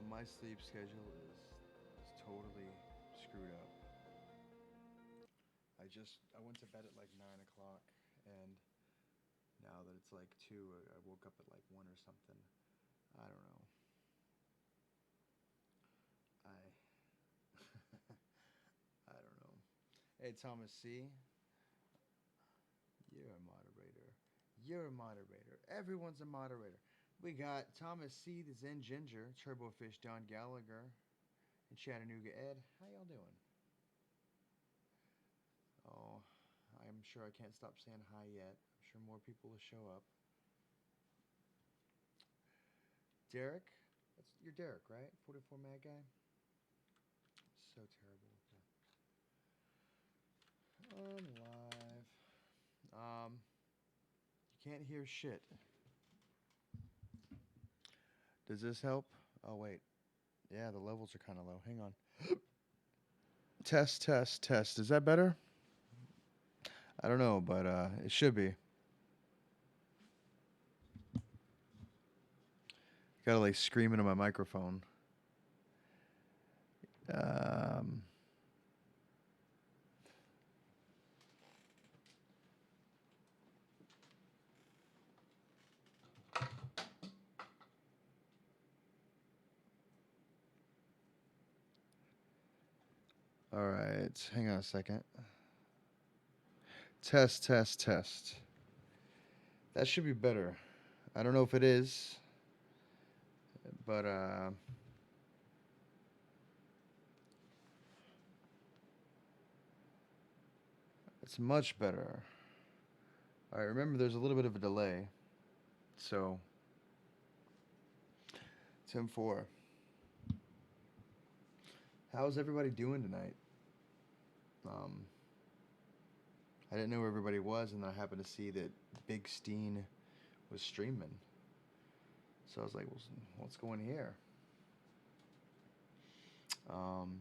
My sleep schedule is totally screwed up. I went to bed at like 9 o'clock, and now that it's like 2, I woke up at like 1 or something. I don't know. I I don't know. Hey Thomas C, you're a moderator. You're a moderator. Everyone's a moderator. We got Thomas C, the Zen Ginger, Turbofish, Don Gallagher, and Chattanooga Ed. How y'all doing? Oh, I'm sure I can't stop saying hi yet. I'm sure more people will show up. Derek, you're Derek, right? 44 Mad Guy. So terrible with that. I'm live. You can't hear shit. Does this help? Oh wait. Yeah, the levels are kind of low. Hang on. Test, test, test. Is that better? I don't know, but it should be. Gotta like scream into my microphone. Um, all right. Hang on a second. Test, test, test. That should be better. I don't know if it is, but it's much better. All right. Remember, there's a little bit of a delay. So, 10-4. How's everybody doing tonight? Um, I didn't know where everybody was, and then I happened to see that Big Steen was streaming. So I was like, well, what's going here? Um,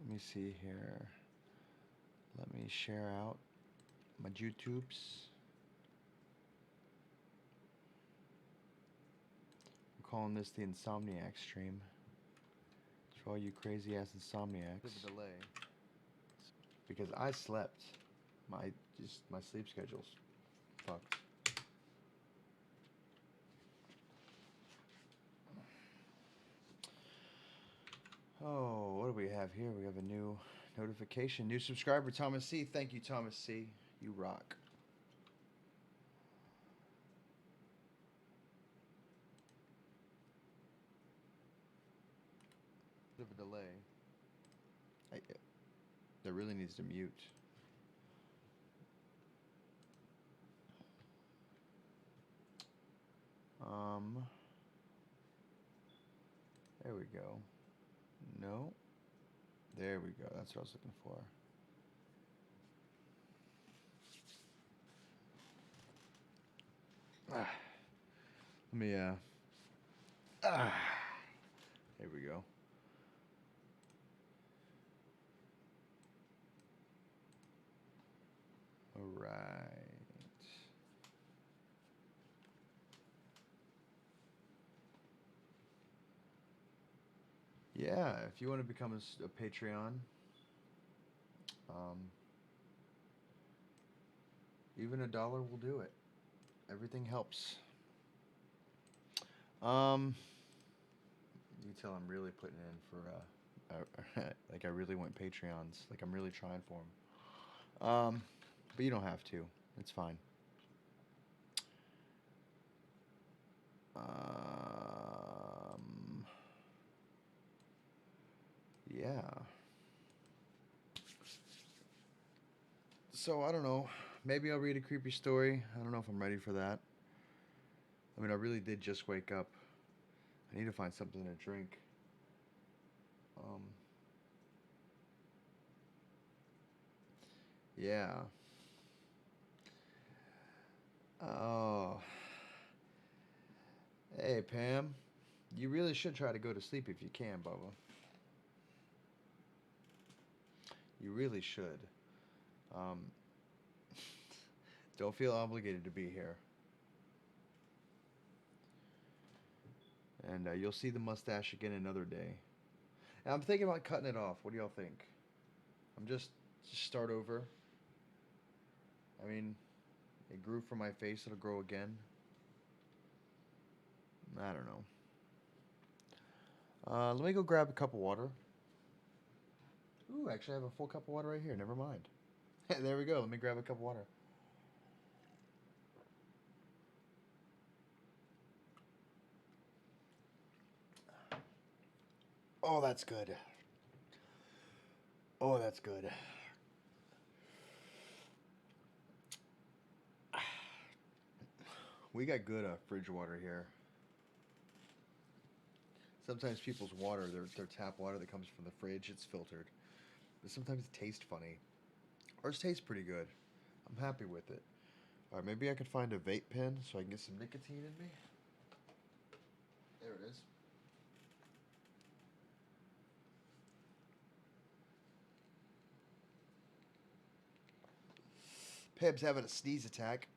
Let me see here. Let me share out my YouTubes. I'm calling this the insomniac stream. For all you crazy ass insomniacs. There's a delay. Because I slept. My sleep schedule's fucked. Oh, what do we have here? We have a new notification. New subscriber, Thomas C. Thank you, Thomas C. You rock. Bit of a delay. That really needs to mute. Um, there we go. No. There we go. That's what I was looking for. Ah, let me, ah, there we go. All right. Yeah, if you want to become a Patreon, um, even $1 will do it. Everything helps. Um, you tell I'm really putting in for, like I really want Patreons. Like I'm really trying for them. But you don't have to. It's fine. Um, yeah. So I don't know. Maybe I'll read a creepy story. I don't know if I'm ready for that. I mean, I really did just wake up. I need to find something to drink. Um, yeah. Oh. Hey, Pam. You really should try to go to sleep if you can, Bubba. You really should. Um, don't feel obligated to be here. And you'll see the mustache again another day. And I'm thinking about cutting it off. What do y'all think? I'm just start over. I mean, it grew from my face. It'll grow again. I don't know. Let me go grab a cup of water. Ooh, actually, I have a full cup of water right here. Never mind. There we go. Let me grab a cup of water. Oh, that's good. Oh, that's good. We got good fridge water here. Sometimes people's water, their tap water that comes from the fridge, it's filtered. But sometimes it tastes funny. Ours tastes pretty good. I'm happy with it. Alright, maybe I could find a vape pen so I can get some nicotine in me. There it is. Peb's having a sneeze attack.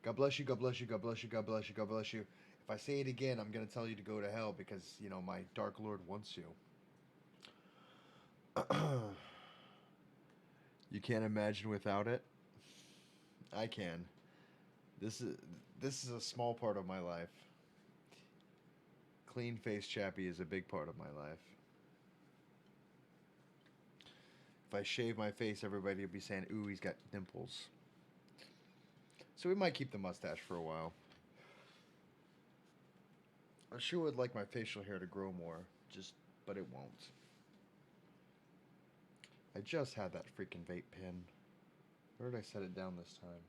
God bless you, God bless you, God bless you, God bless you, God bless you. If I say it again, I'm going to tell you to go to hell because, you know, my Dark Lord wants you. You can't imagine without it? I can. This is a small part of my life. Clean face Chappy is a big part of my life. If I shave my face, everybody will be saying, ooh, he's got dimples. So we might keep the mustache for a while. I sure would like my facial hair to grow more, but it won't. I just had that freaking vape pen. Where did I set it down this time?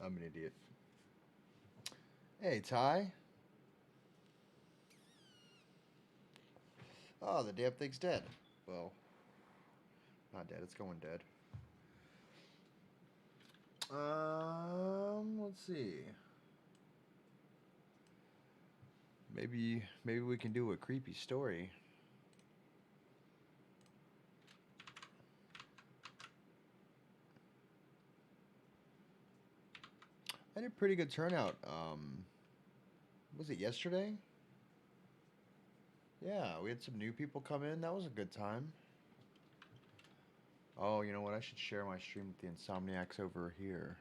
I'm an idiot. Hey, Ty. Oh, the damn thing's dead. Well, not dead. It's going dead. Let's see. Maybe we can do a creepy story. I had a pretty good turnout. Was it yesterday? Yeah, we had some new people come in. That was a good time. Oh, you know what? I should share my stream with the insomniacs over here.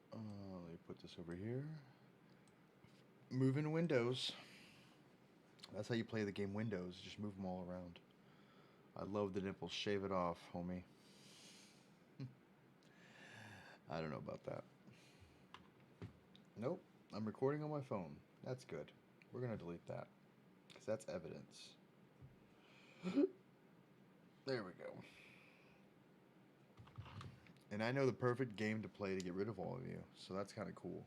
Let me put this over here. Moving windows. That's how you play the game Windows. Just move them all around. I love the nipples. Shave it off, homie. I don't know about that. Nope. I'm recording on my phone. That's good. We're going to delete that. Because that's evidence. There we go. And I know the perfect game to play to get rid of all of you. So that's kind of cool.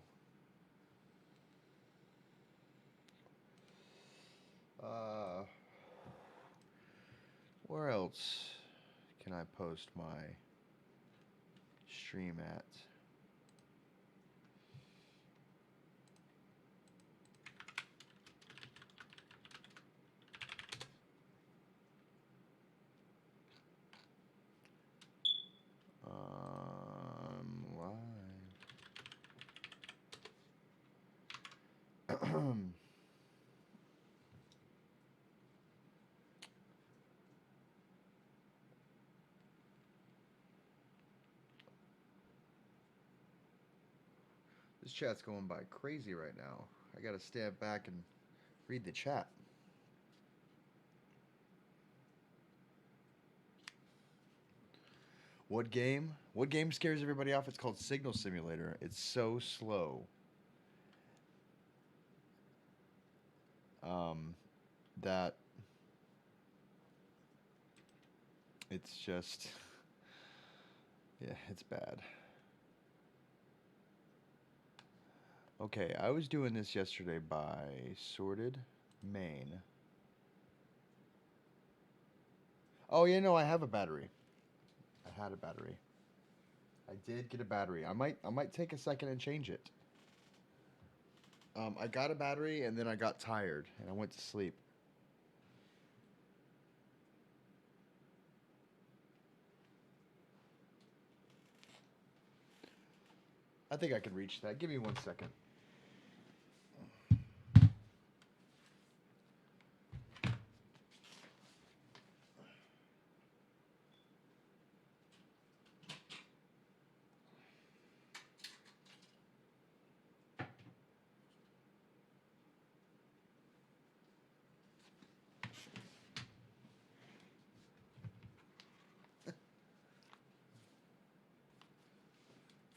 Where else can I post my stream at? Live. This chat's going by crazy right now. I gotta stand back and read the chat. What game? What game scares everybody off? It's called Signal Simulator. It's so slow. That It's just, yeah, it's bad. Okay, I was doing this yesterday by sorted main. Oh, yeah, no, I have a battery. I had a battery. I did get a battery. I might take a second and change it. I got a battery and then I got tired and I went to sleep. I think I can reach that. Give me 1 second.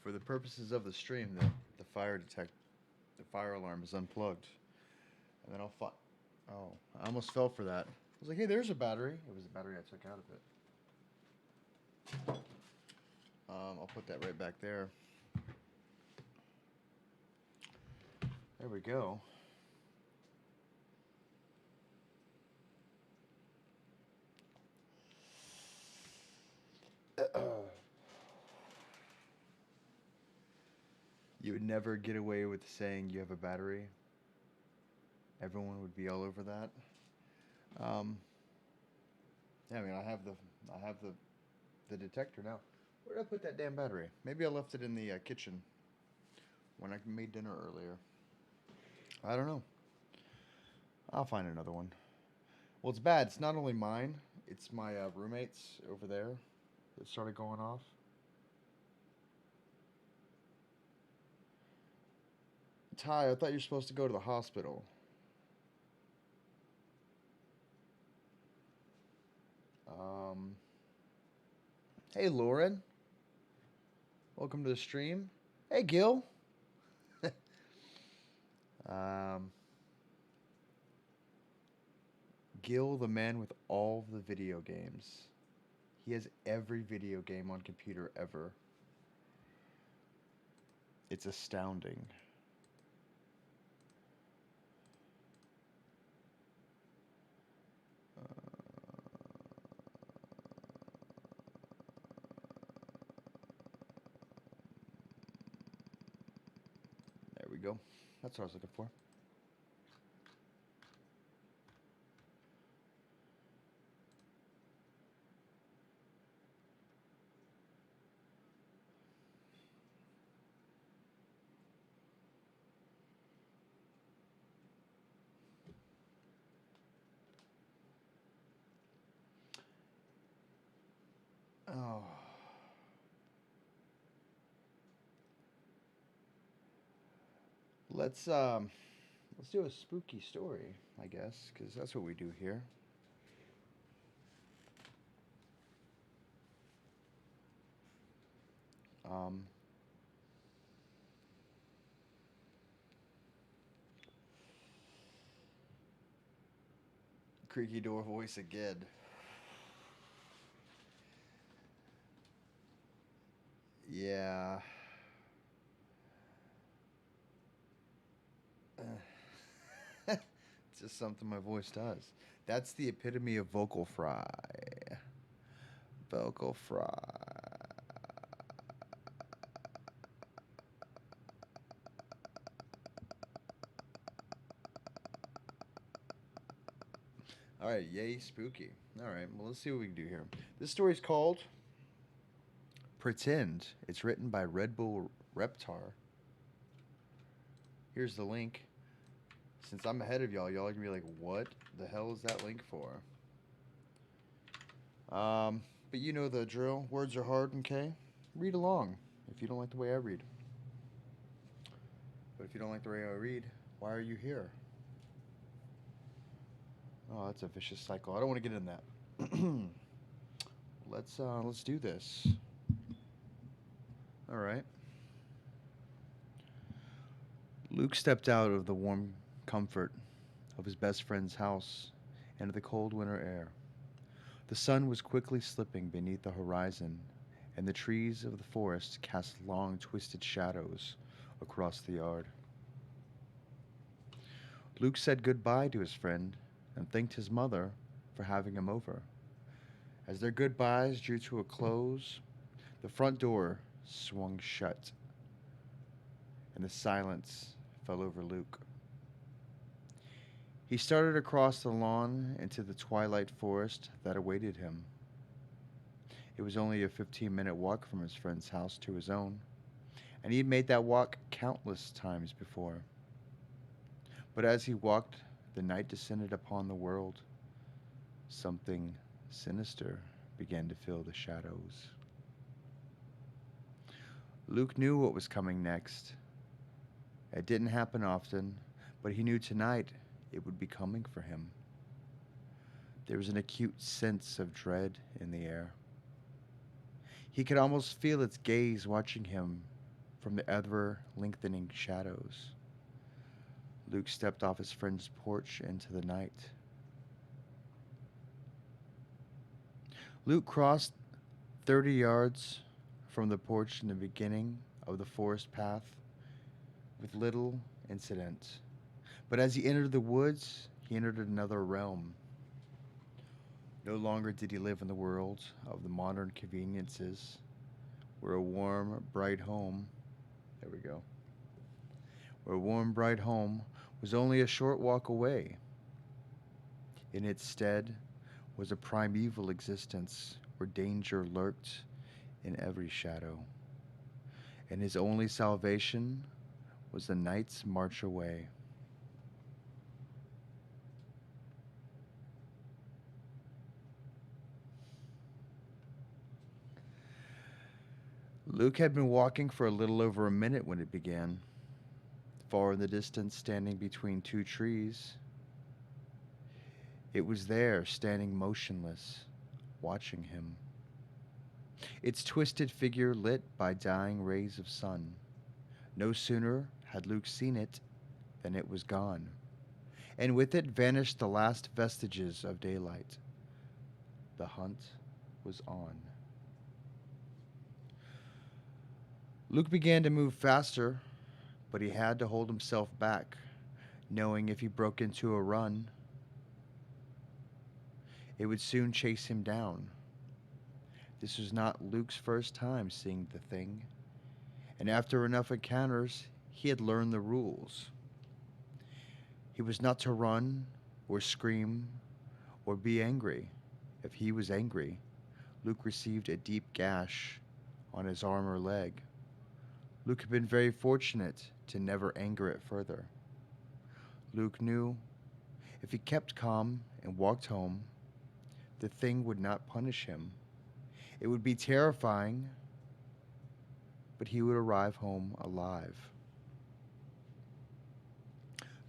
For the purposes of the stream, the fire alarm is unplugged, and then Oh, I almost fell for that. I was like, hey, there's a battery. It was the battery I took out of it. I'll put that right back there. There we go. You would never get away with saying you have a battery. Everyone would be all over that. Um, yeah, I mean, I have the detector now. Where did I put that damn battery? Maybe I left it in the kitchen when I made dinner earlier. I don't know. I'll find another one. Well, it's bad. It's not only mine. It's my roommates over there that started going off. Ty, I thought you were supposed to go to the hospital. Um, hey, Lauren. Welcome to the stream. Hey, Gil. um, Gil, the man with all the video games. He has every video game on computer ever. It's astounding. There we go. That's what I was looking for. Oh. Let's do a spooky story, I guess, because that's what we do here. Um, Creaky door voice again. Yeah. It's just something my voice does. That's the epitome of vocal fry. Vocal fry. All right, yay, spooky. All right, well, let's see what we can do here. This story's called Pretend. It's written by Red Bull Reptar. Here's the link. Since I'm ahead of y'all, y'all are gonna be like, what the hell is that link for? But you know the drill. Words are hard, okay? Read along if you don't like the way I read. But if you don't like the way I read, why are you here? Oh, that's a vicious cycle. I don't want to get in that. Let's do this. All right. Luke stepped out of the warm comfort of his best friend's house into the cold winter air. The sun was quickly slipping beneath the horizon, and the trees of the forest cast long, twisted shadows across the yard. Luke said goodbye to his friend and thanked his mother for having him over. As their goodbyes drew to a close, the front door swung shut, and the silence fell over Luke. He started across the lawn into the twilight forest that awaited him. It was only a 15-minute walk from his friend's house to his own, and he had made that walk countless times before. But as he walked, the night descended upon the world. Something sinister began to fill the shadows. Luke knew what was coming next. It didn't happen often, but he knew tonight it would be coming for him. There was an acute sense of dread in the air. He could almost feel its gaze watching him from the ever lengthening shadows. Luke stepped off his friend's porch into the night. Luke crossed 30 yards from the porch in the beginning of the forest path with little incident. But as he entered the woods, he entered another realm. No longer did he live in the world of the modern conveniences, where a warm, bright home, there we go, where a warm, bright home was only a short walk away. In its stead was a primeval existence where danger lurked in every shadow, and his only salvation was the night's march away. Luke had been walking for a little over a minute when it began. Far in the distance, standing between two trees, it was there, standing motionless, watching him. Its twisted figure lit by dying rays of sun. No sooner had Luke seen it than it was gone, and with it vanished the last vestiges of daylight. The hunt was on. Luke began to move faster, but he had to hold himself back, knowing if he broke into a run, it would soon chase him down. This was not Luke's first time seeing the thing, and after enough encounters, he had learned the rules. He was not to run or scream or be angry. If he was angry, Luke received a deep gash on his arm or leg. Luke had been very fortunate to never anger it further. Luke knew if he kept calm and walked home, the thing would not punish him. It would be terrifying, but he would arrive home alive.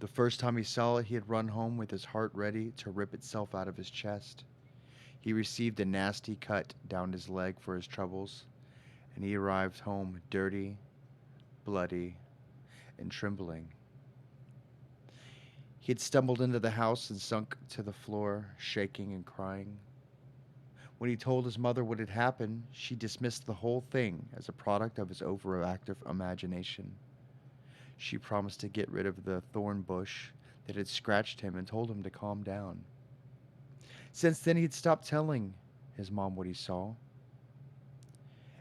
The first time he saw it, he had run home with his heart ready to rip itself out of his chest. He received a nasty cut down his leg for his troubles, and he arrived home dirty, bloody, and trembling. He had stumbled into the house and sunk to the floor, shaking and crying. When he told his mother what had happened, she dismissed the whole thing as a product of his overactive imagination. She promised to get rid of the thorn bush that had scratched him and told him to calm down. Since then, he'd stopped telling his mom what he saw.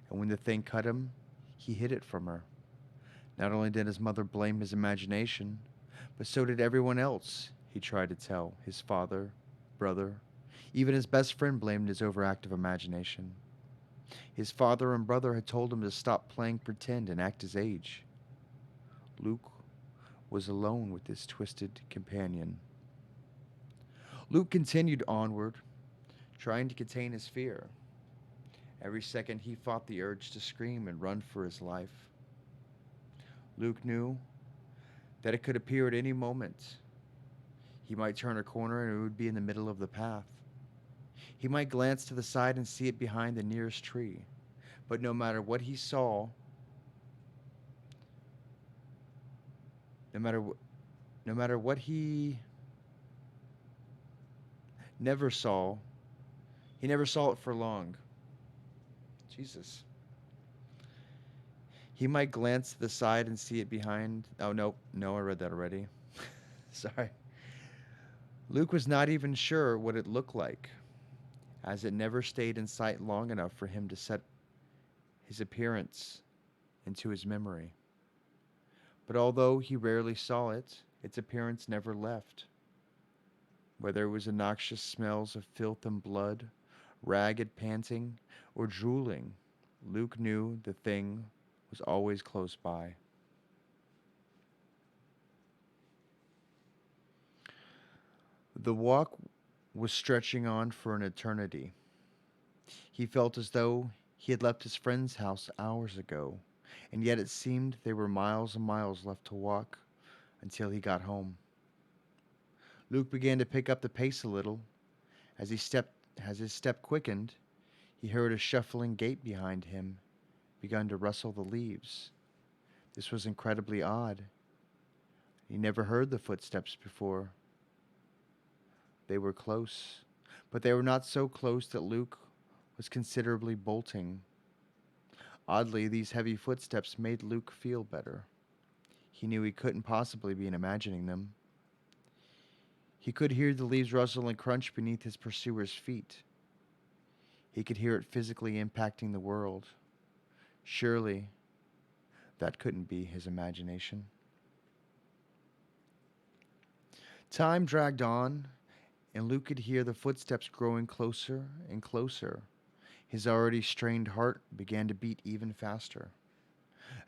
And when the thing cut him, he hid it from her. Not only did his mother blame his imagination, but so did everyone else he tried to tell. His father, brother, even his best friend blamed his overactive imagination. His father and brother had told him to stop playing pretend and act his age. Luke was alone with this twisted companion. Luke continued onward, trying to contain his fear. Every second he fought the urge to scream and run for his life. Luke knew that it could appear at any moment. He might turn a corner and it would be in the middle of the path. He might glance to the side and see it behind the nearest tree. But no matter what he saw, no matter what he never saw, He never saw it for long. Jesus. He might glance to the side and see it behind. Oh, no. No, I read that already. Sorry. Luke was not even sure what it looked like, as it never stayed in sight long enough for him to set his appearance into his memory. But although he rarely saw it, its appearance never left. Whether it was the noxious smells of filth and blood, ragged panting, or drooling, Luke knew the thing was always close by. The walk was stretching on for an eternity. He felt as though he had left his friend's house hours ago, and yet it seemed there were miles and miles left to walk until he got home. Luke began to pick up the pace a little. As his step quickened, he heard a shuffling gait behind him begun to rustle the leaves. This was incredibly odd. He never heard the footsteps before. They were close, but they were not so close that Luke was considerably bolting. Oddly, these heavy footsteps made Luke feel better. He knew he couldn't possibly be imagining them. He could hear the leaves rustle and crunch beneath his pursuer's feet. He could hear it physically impacting the world. Surely, that couldn't be his imagination. Time dragged on, and Luke could hear the footsteps growing closer and closer. His already strained heart began to beat even faster.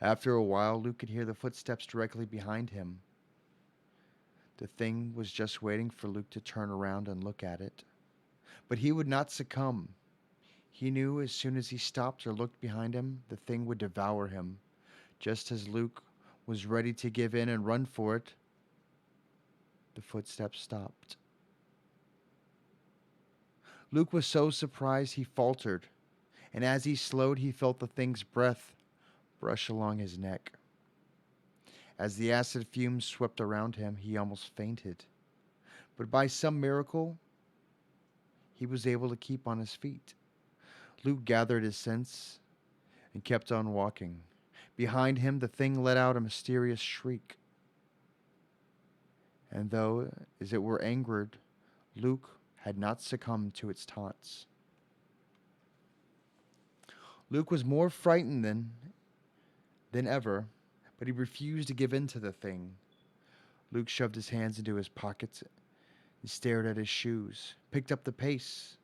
After a while, Luke could hear the footsteps directly behind him. The thing was just waiting for Luke to turn around and look at it. But he would not succumb. He knew as soon as he stopped or looked behind him, the thing would devour him. Just as Luke was ready to give in and run for it, the footsteps stopped. Luke was so surprised he faltered, and as he slowed, he felt the thing's breath brush along his neck. As the acid fumes swept around him, he almost fainted. But by some miracle, he was able to keep on his feet. Luke gathered his sense and kept on walking. Behind him, the thing let out a mysterious shriek. And though, as it were angered, Luke had not succumbed to its taunts. Luke was more frightened than ever, but he refused to give in to the thing. Luke shoved his hands into his pockets and stared at his shoes, picked up the pace.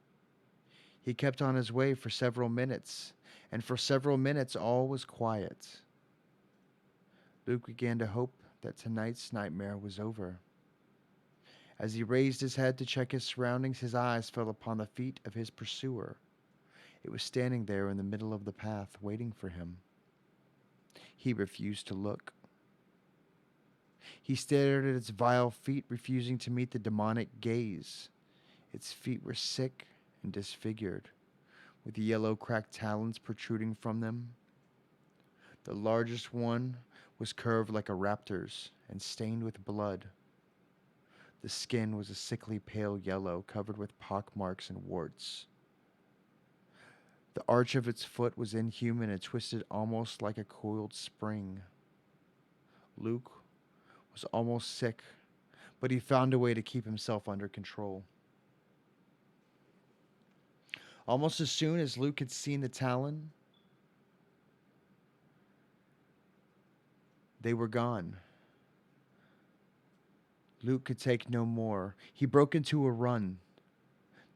He kept on his way for several minutes, and for several minutes all was quiet. Luke began to hope that tonight's nightmare was over. As he raised his head to check his surroundings, his eyes fell upon the feet of his pursuer. It was standing there in the middle of the path, waiting for him. He refused to look. He stared at its vile feet, refusing to meet the demonic gaze. Its feet were sick and disfigured, with yellow cracked talons protruding from them. The largest one was curved like a raptor's and stained with blood. The skin was a sickly pale yellow, covered with pockmarks and warts. The arch of its foot was inhuman and twisted almost like a coiled spring. Luke was almost sick, but he found a way to keep himself under control. Almost as soon as Luke had seen the talon, they were gone. Luke could take no more. He broke into a run.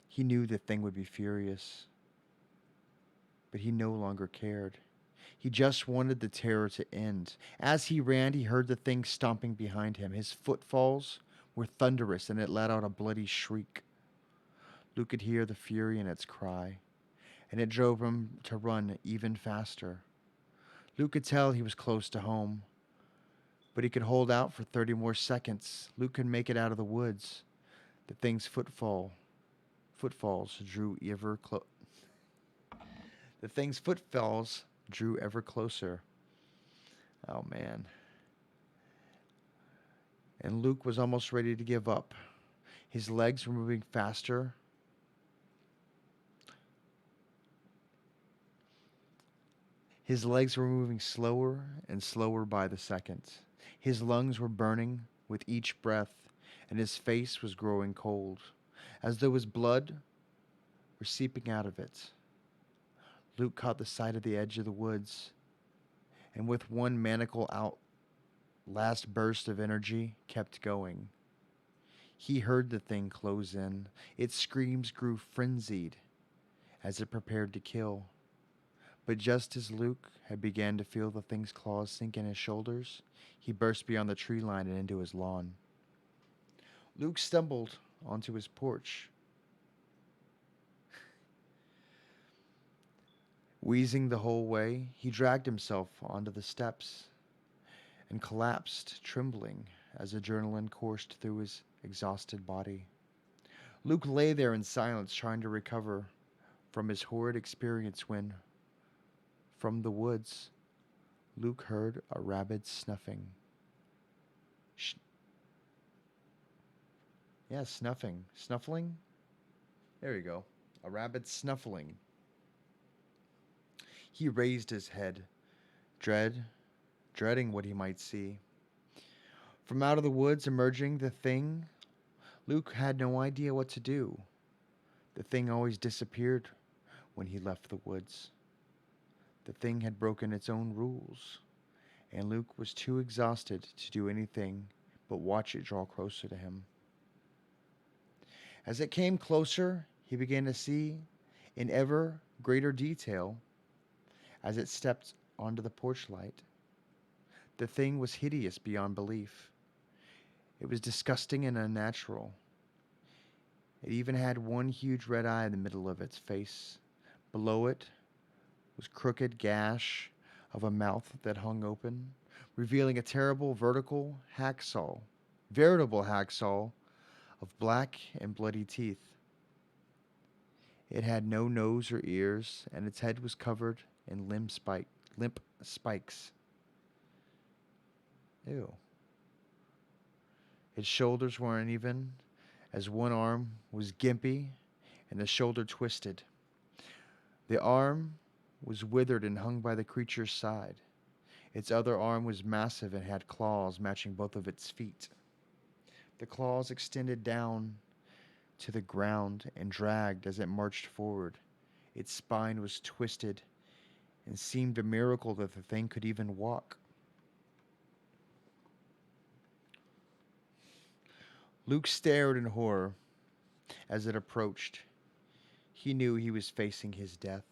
He knew the thing would be furious, but he no longer cared. He just wanted the terror to end. As he ran, he heard the thing stomping behind him. His footfalls were thunderous, and it let out a bloody shriek. Luke could hear the fury in its cry, and it drove him to run even faster. Luke could tell he was close to home, but he could hold out for 30 more seconds. Luke could make it out of the woods. The thing's footfalls drew ever closer. The thing's footfalls drew ever closer. Oh, man. And Luke was almost ready to give up. His legs were moving faster His legs were moving slower and slower by the second. His lungs were burning with each breath, and his face was growing cold, as though his blood were seeping out of it. Luke caught the sight of the edge of the woods, and with one maniacal out last burst of energy, kept going. He heard the thing close in. Its screams grew frenzied as it prepared to kill. But just as Luke had begun to feel the thing's claws sink in his shoulders, he burst beyond the tree line and into his lawn. Luke stumbled onto his porch. Wheezing the whole way, he dragged himself onto the steps and collapsed, trembling, as adrenaline coursed through his exhausted body. Luke lay there in silence, trying to recover from his horrid experience when, from the woods, Luke heard a rabid snuffing. Snuffing. Snuffling? There you go. A rabid snuffling. He raised his head, dreading what he might see. From out of the woods emerging the thing, Luke had no idea what to do. The thing always disappeared when he left the woods. The thing had broken its own rules, and Luke was too exhausted to do anything but watch it draw closer to him. As it came closer, he began to see in ever greater detail as it stepped onto the porch light. The thing was hideous beyond belief. It was disgusting and unnatural. It even had one huge red eye in the middle of its face. Below it was crooked gash of a mouth that hung open, revealing a terrible veritable hacksaw of black and bloody teeth. It had no nose or ears, and its head was covered in limp spikes. Ew. Its shoulders were uneven, as one arm was gimpy and the shoulder twisted. The arm was withered and hung by the creature's side. Its other arm was massive and had claws matching both of its feet. The claws extended down to the ground and dragged as it marched forward. Its spine was twisted and seemed a miracle that the thing could even walk. Luke stared in horror as it approached. He knew he was facing his death.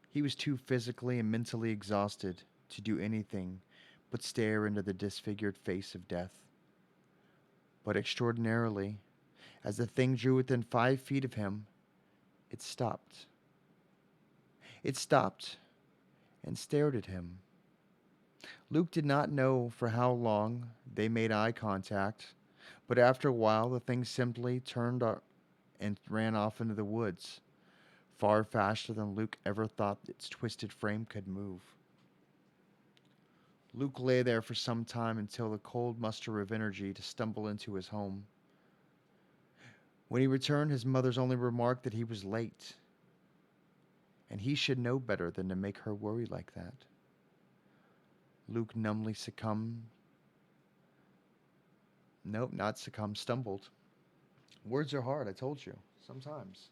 He was too physically and mentally exhausted to do anything but stare into the disfigured face of death. But extraordinarily, as the thing drew within 5 feet of him, it stopped. It stopped and stared at him. Luke did not know for how long they made eye contact, but after a while the thing simply turned and ran off into the woods, far faster than Luke ever thought its twisted frame could move. Luke lay there for some time until the cold muster of energy to stumble into his home. When he returned, his mother's only remark that he was late, and he should know better than to make her worry like that. Luke numbly stumbled. Words are hard, I told you, sometimes.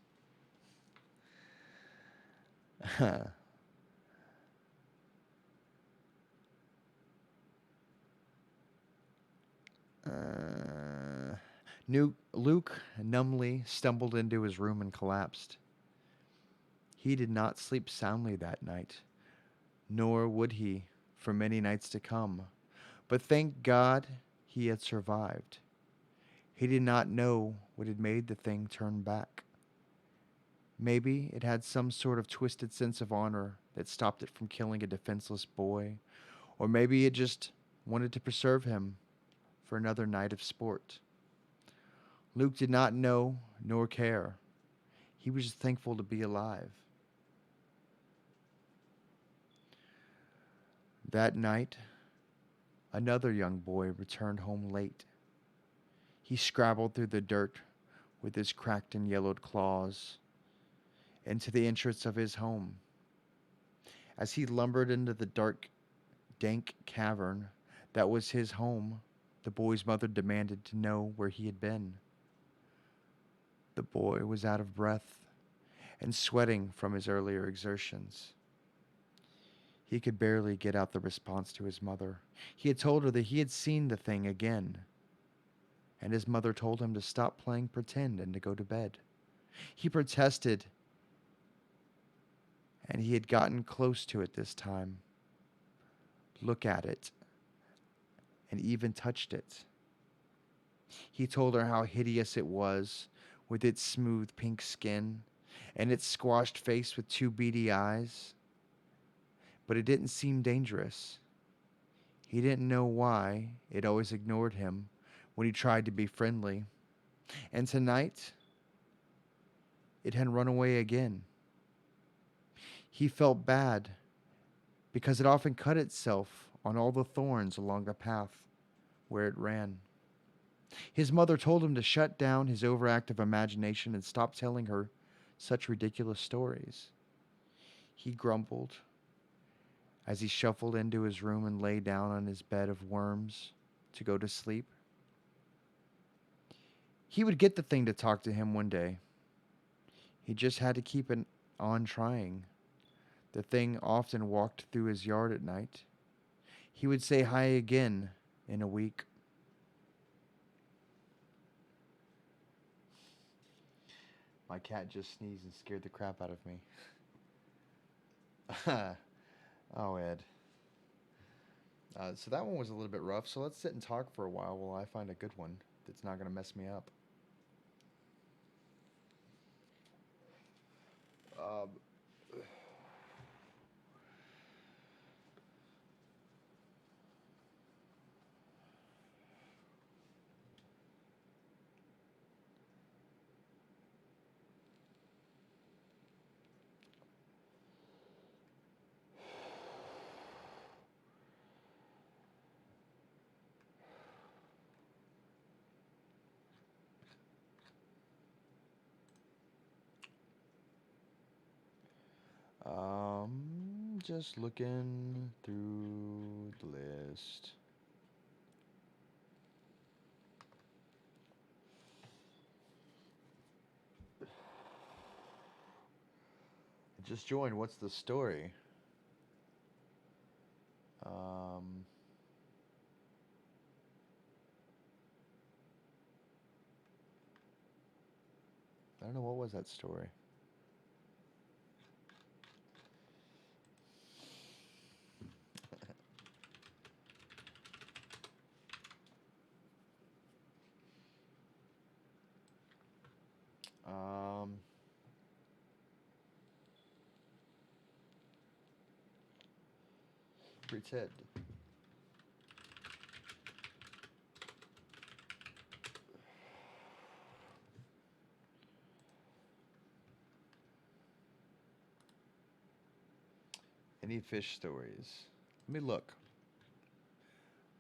Luke numbly stumbled into his room and collapsed. He did not sleep soundly that night, nor would he for many nights to come. But thank God he had survived. He did not know what had made the thing turn back. Maybe it had some sort of twisted sense of honor that stopped it from killing a defenseless boy, or maybe it just wanted to preserve him for another night of sport. Luke did not know nor care. He was just thankful to be alive. That night, another young boy returned home late. He scrabbled through the dirt with his cracked and yellowed claws into the entrance of his home. As he lumbered into the dark, dank cavern that was his home, the boy's mother demanded to know where he had been. The boy was out of breath and sweating from his earlier exertions. He could barely get out the response to his mother. He had told her that he had seen the thing again, and his mother told him to stop playing pretend and to go to bed. He protested, and he had gotten close to it this time. Look at it, and even touched it. He told her how hideous it was, with its smooth pink skin and its squashed face with two beady eyes. But it didn't seem dangerous. He didn't know why it always ignored him when he tried to be friendly. And tonight, it had run away again. He felt bad because it often cut itself on all the thorns along the path where it ran. His mother told him to shut down his overactive imagination and stop telling her such ridiculous stories. He grumbled as he shuffled into his room and lay down on his bed of worms to go to sleep. He would get the thing to talk to him one day. He just had to keep on trying. The thing often walked through his yard at night. He would say hi again in a week. My cat just sneezed and scared the crap out of me. Oh, Ed. So that one was a little bit rough, so let's sit and talk for a while I find a good one that's not going to mess me up. Um, just looking through the list. Just joined. What's the story? I don't know, what was that story? Pretend. Any fish stories? Let me look.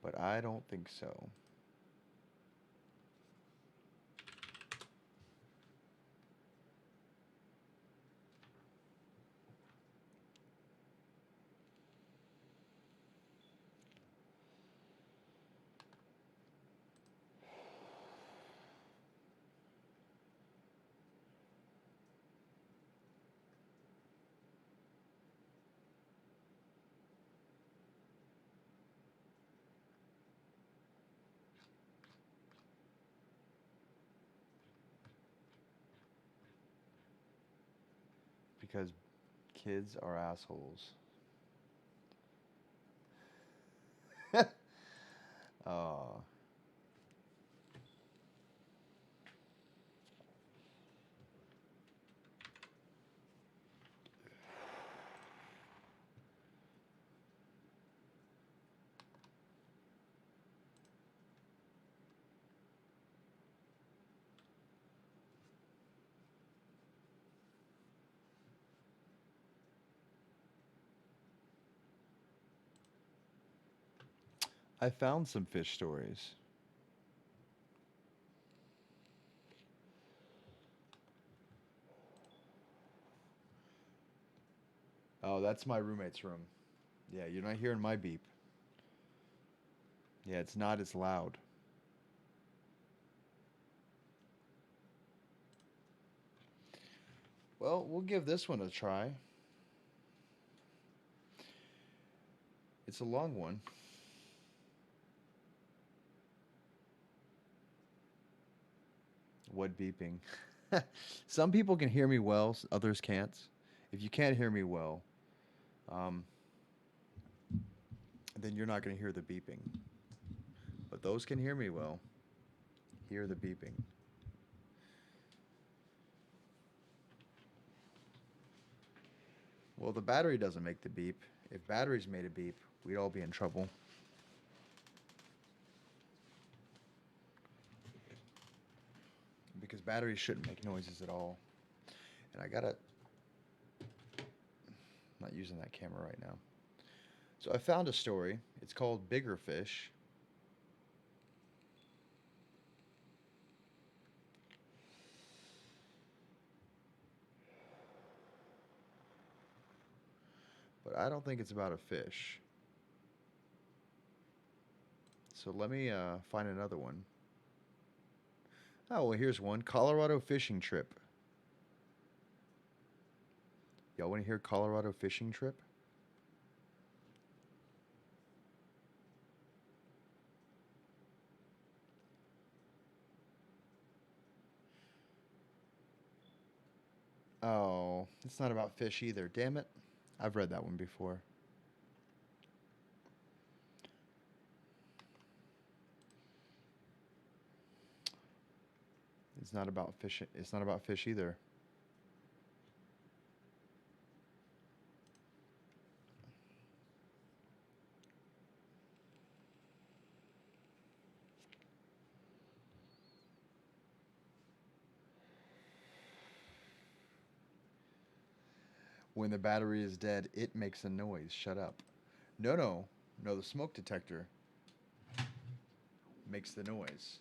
But I don't think so. Because kids are assholes. Oh. I found some fish stories. Oh, that's my roommate's room. Yeah, you're not hearing my beep. Yeah, it's not as loud. Well, we'll give this one a try. It's a long one. What beeping? Some people can hear me well, others can't. If you can't hear me well, um, then you're not going to hear the beeping. But those can hear me well, hear the beeping. Well, the battery doesn't make the beep. If batteries made a beep, we'd all be in trouble. Because batteries shouldn't make noises at all. And I gotta... I'm not using that camera right now. So I found a story. It's called Bigger Fish. But I don't think it's about a fish. So let me find another one. Oh, well, here's one. Colorado fishing trip. Y'all want to hear Colorado fishing trip? Oh, it's not about fish either. Damn it. I've read that one before. It's not about fish. It's not about fish either. When the battery is dead, it makes a noise. Shut up. No, no. No, the smoke detector makes the noise,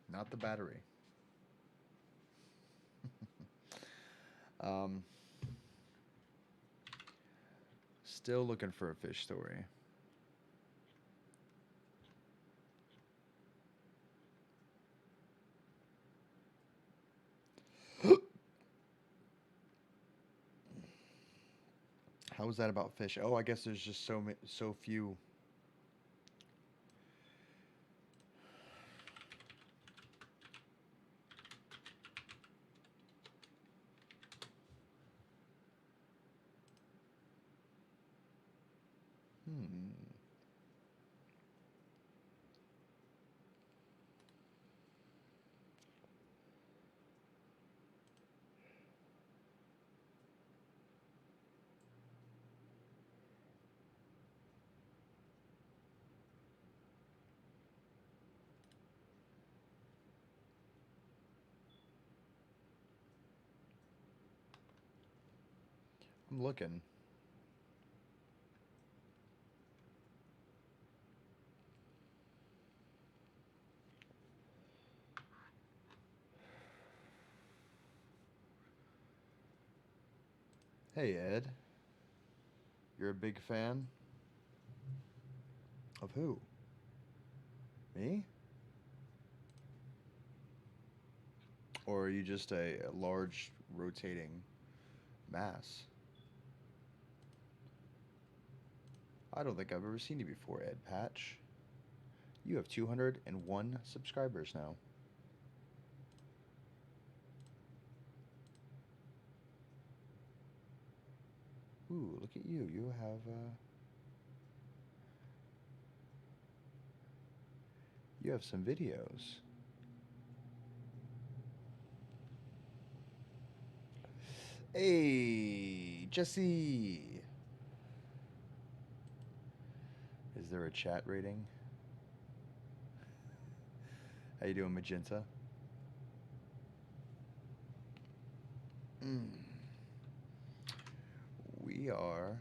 not the battery. um, Still looking for a fish story. How is that about fish? Oh, I guess there's just so few. Hmm. I'm looking. Hey, Ed. You're a big fan? Of who? Me? Or are you just a large rotating mass? I don't think I've ever seen you before, Ed Patch. You have 201 subscribers now. Ooh, look at you. You have some videos. Hey, Jesse. Is there a chat rating? How you doing, Magenta? We are...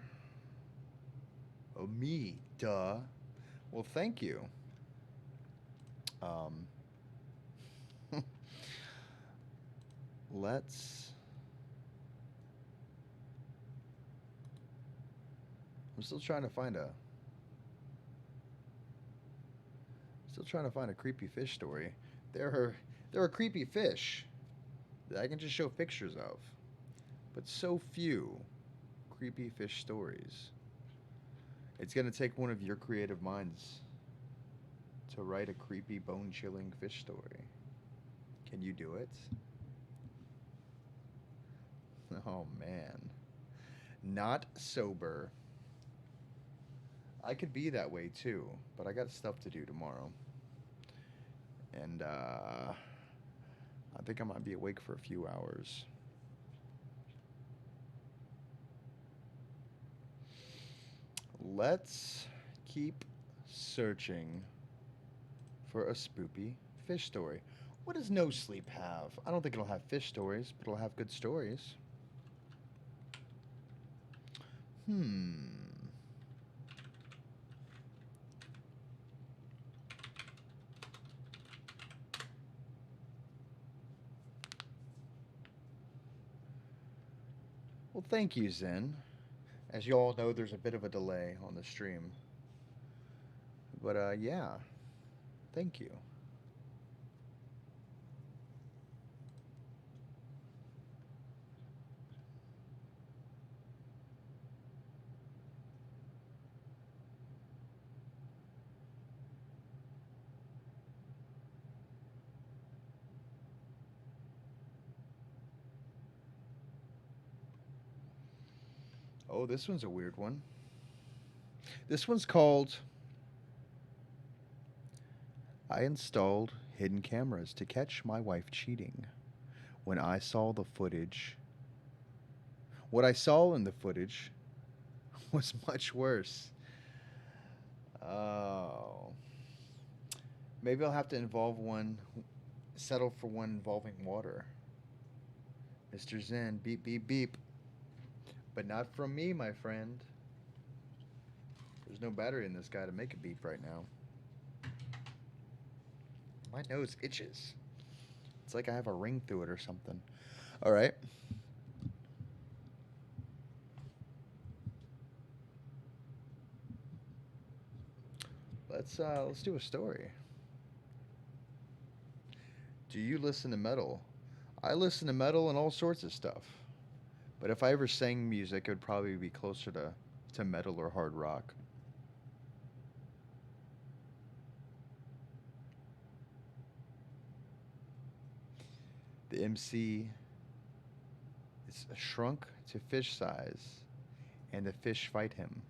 Oh, me. Duh. Well, thank you. Um, let's... I'm still trying to find a creepy fish story. There are creepy fish that I can just show pictures of, but so few creepy fish stories. It's gonna take one of your creative minds to write a creepy, bone-chilling fish story. Can you do it? Oh man, not sober. I could be that way too, but I got stuff to do tomorrow, and I think I might be awake for a few hours. Let's keep searching for a spoopy fish story. What does no sleep have? I don't think it'll have fish stories, but it'll have good stories. Hmm. Well, thank you, Zen. As you all know, there's a bit of a delay on the stream. But yeah, thank you. Oh, this one's a weird one. This one's called I installed hidden cameras to catch my wife cheating. When I saw the footage, what I saw in the footage was much worse. Oh. Maybe I'll have to settle for one involving water. Mr. Zen, beep, beep, beep. But not from me, my friend. There's no battery in this guy to make a beep right now. My nose itches. It's like I have a ring through it or something. All right. Let's do a story. Do you listen to metal? I listen to metal and all sorts of stuff. But if I ever sang music, it would probably be closer to metal or hard rock. The MC is shrunk to fish size, and the fish fight him.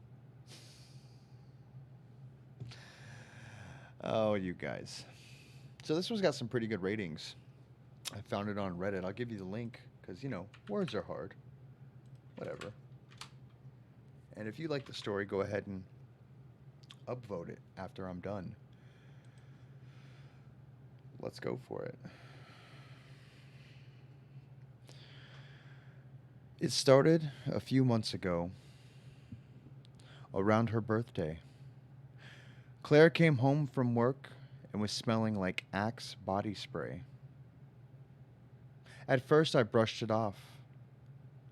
Oh, you guys. So this one's got some pretty good ratings. I found it on Reddit. I'll give you the link because, words are hard. Whatever. And if you like the story, go ahead and upvote it after I'm done. Let's go for it. It started a few months ago, around her birthday. Claire came home from work and was smelling like Axe body spray. At first, I brushed it off.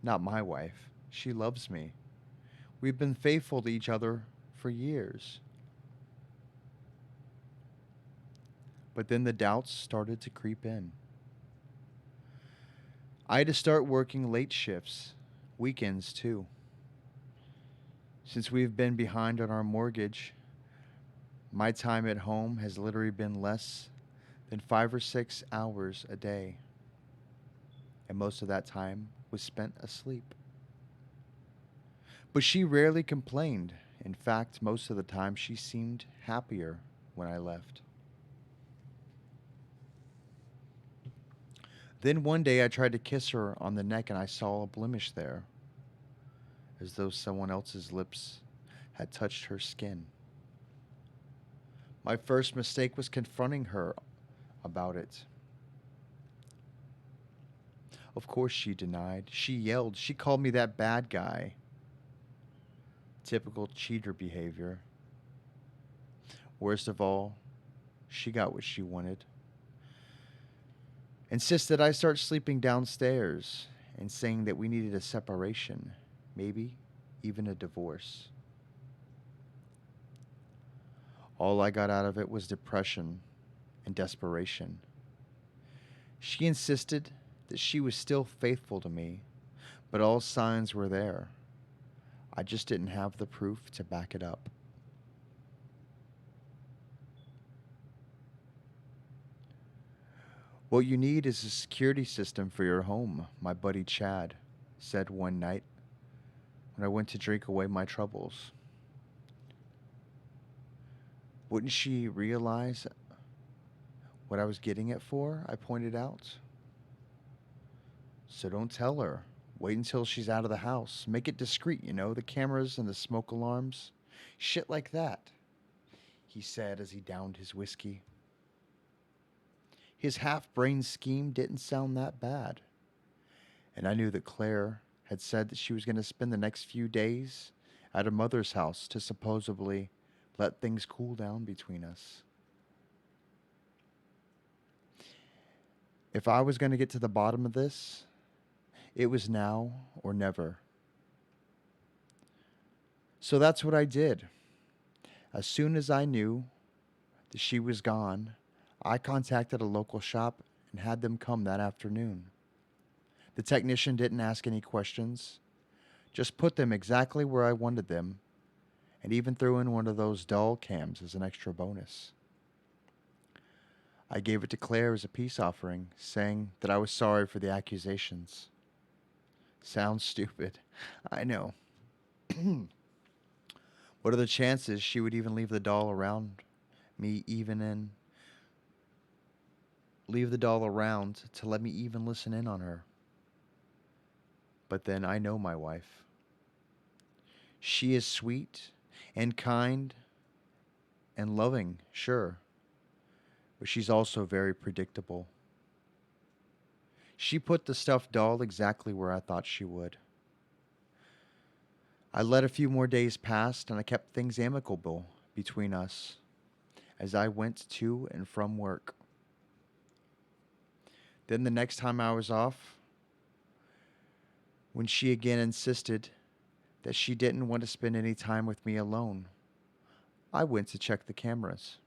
Not my wife. She loves me. We've been faithful to each other for years. But then the doubts started to creep in. I had to start working late shifts, weekends too. Since we've been behind on our mortgage, my time at home has literally been less than 5 or 6 hours a day. And most of that time was spent asleep. But she rarely complained. In fact, most of the time she seemed happier when I left. Then one day I tried to kiss her on the neck and I saw a blemish there, as though someone else's lips had touched her skin. My first mistake was confronting her about it. Of course she denied. She yelled. She called me that bad guy. Typical cheater behavior. Worst of all, she got what she wanted. Insisted I start sleeping downstairs and saying that we needed a separation, maybe even a divorce. All I got out of it was depression and desperation. She insisted that she was still faithful to me, but all signs were there. I just didn't have the proof to back it up. What you need is a security system for your home, my buddy Chad said one night when I went to drink away my troubles. Wouldn't she realize what I was getting it for? I pointed out. So don't tell her. Wait until she's out of the house. Make it discreet, the cameras and the smoke alarms. Shit like that, he said as he downed his whiskey. His half brained scheme didn't sound that bad. And I knew that Claire had said that she was going to spend the next few days at her mother's house to supposedly let things cool down between us. If I was going to get to the bottom of this, it was now or never. So that's what I did. As soon as I knew that she was gone, I contacted a local shop and had them come that afternoon. The technician didn't ask any questions, just put them exactly where I wanted them, and even threw in one of those doll cams as an extra bonus. I gave it to Claire as a peace offering, saying that I was sorry for the accusations. Sounds stupid, I know. What are the chances she would even leave the doll around me leave the doll around to let me even listen in on her? But then I know my wife. She is sweet and kind and loving, sure, but she's also very predictable. She put the stuffed doll exactly where I thought she would. I let a few more days pass and I kept things amicable between us as I went to and from work. Then the next time I was off, when she again insisted that she didn't want to spend any time with me alone, I went to check the cameras.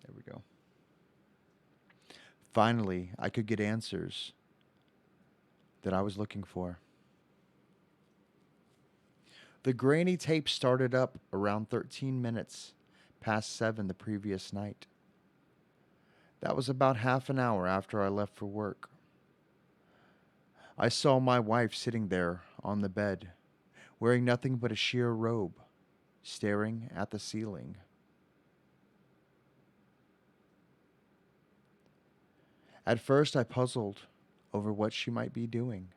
There we go. Finally, I could get answers that I was looking for. The grainy tape started up around 13 minutes past 7 the previous night. That was about half an hour after I left for work. I saw my wife sitting there on the bed, wearing nothing but a sheer robe, staring at the ceiling. At first, I puzzled over what she might be doing.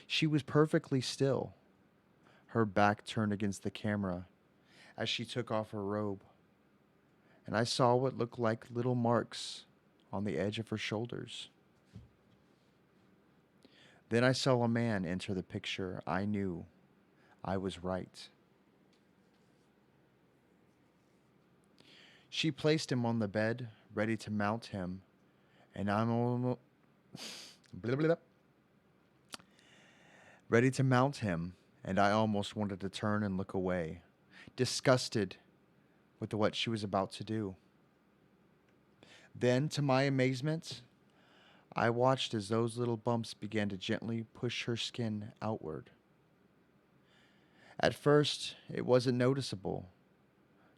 She was perfectly still, her back turned against the camera as she took off her robe, and I saw what looked like little marks on the edge of her shoulders. Then I saw a man enter the picture. I knew I was right. She placed him on the bed, ready to mount him, and I'm almost ready to mount him, and I almost wanted to turn and look away, disgusted with what she was about to do. Then, to my amazement, I watched as those little bumps began to gently push her skin outward. At first, it wasn't noticeable,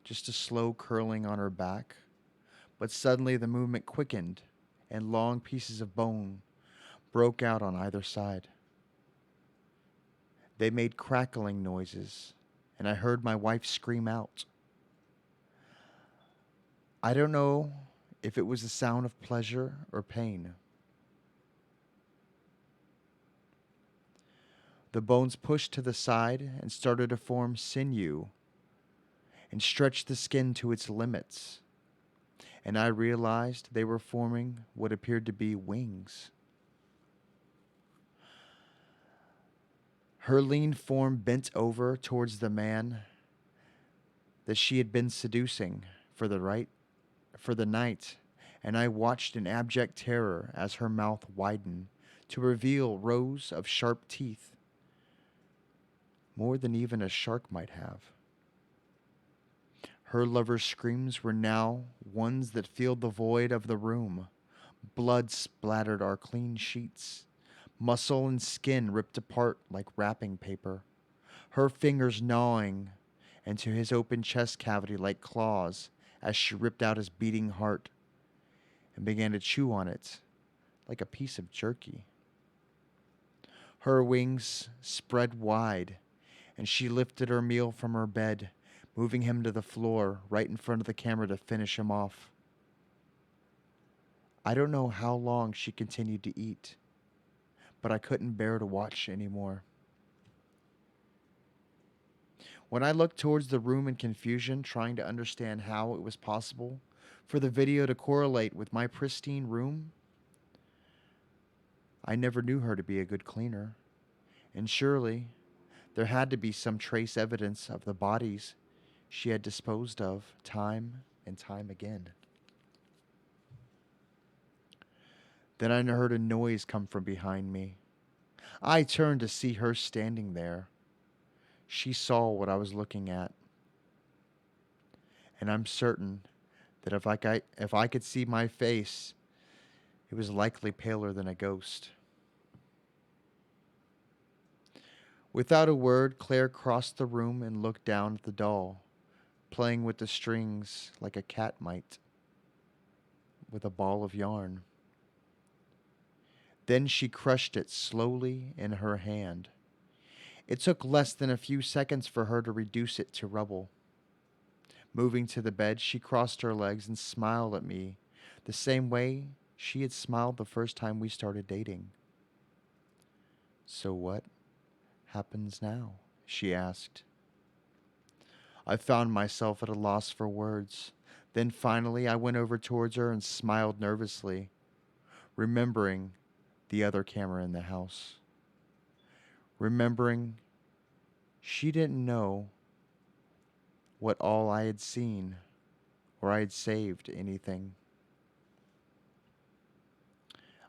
just a slow curling on her back, but suddenly the movement quickened and long pieces of bone broke out on either side. They made crackling noises, and I heard my wife scream out. I don't know if it was the sound of pleasure or pain. The bones pushed to the side and started to form sinew and stretched the skin to its limits, and I realized they were forming what appeared to be wings. Her lean form bent over towards the man that she had been seducing for the night, and I watched in abject terror as her mouth widened to reveal rows of sharp teeth more than even a shark might have. Her lover's screams were now ones that filled the void of the room. Blood splattered our clean sheets. Muscle and skin ripped apart like wrapping paper. Her fingers gnawing into his open chest cavity like claws as she ripped out his beating heart and began to chew on it like a piece of jerky. Her wings spread wide, and she lifted her meal from her bed, moving him to the floor right in front of the camera to finish him off. I don't know how long she continued to eat, but I couldn't bear to watch anymore. When I looked towards the room in confusion, trying to understand how it was possible for the video to correlate with my pristine room, I never knew her to be a good cleaner, and surely there had to be some trace evidence of the bodies she had disposed of time and time again. Then I heard a noise come from behind me. I turned to see her standing there. She saw what I was looking at, and I'm certain that if I could see my face, it was likely paler than a ghost. Without a word, Claire crossed the room and looked down at the doll, playing with the strings like a cat might with a ball of yarn. Then she crushed it slowly in her hand. It took less than a few seconds for her to reduce it to rubble. Moving to the bed, she crossed her legs and smiled at me the same way she had smiled the first time we started dating. "So what happens now?" she asked. I found myself at a loss for words. Then finally I went over towards her and smiled nervously, remembering the other camera in the house. Remembering she didn't know what all I had seen or I had saved anything.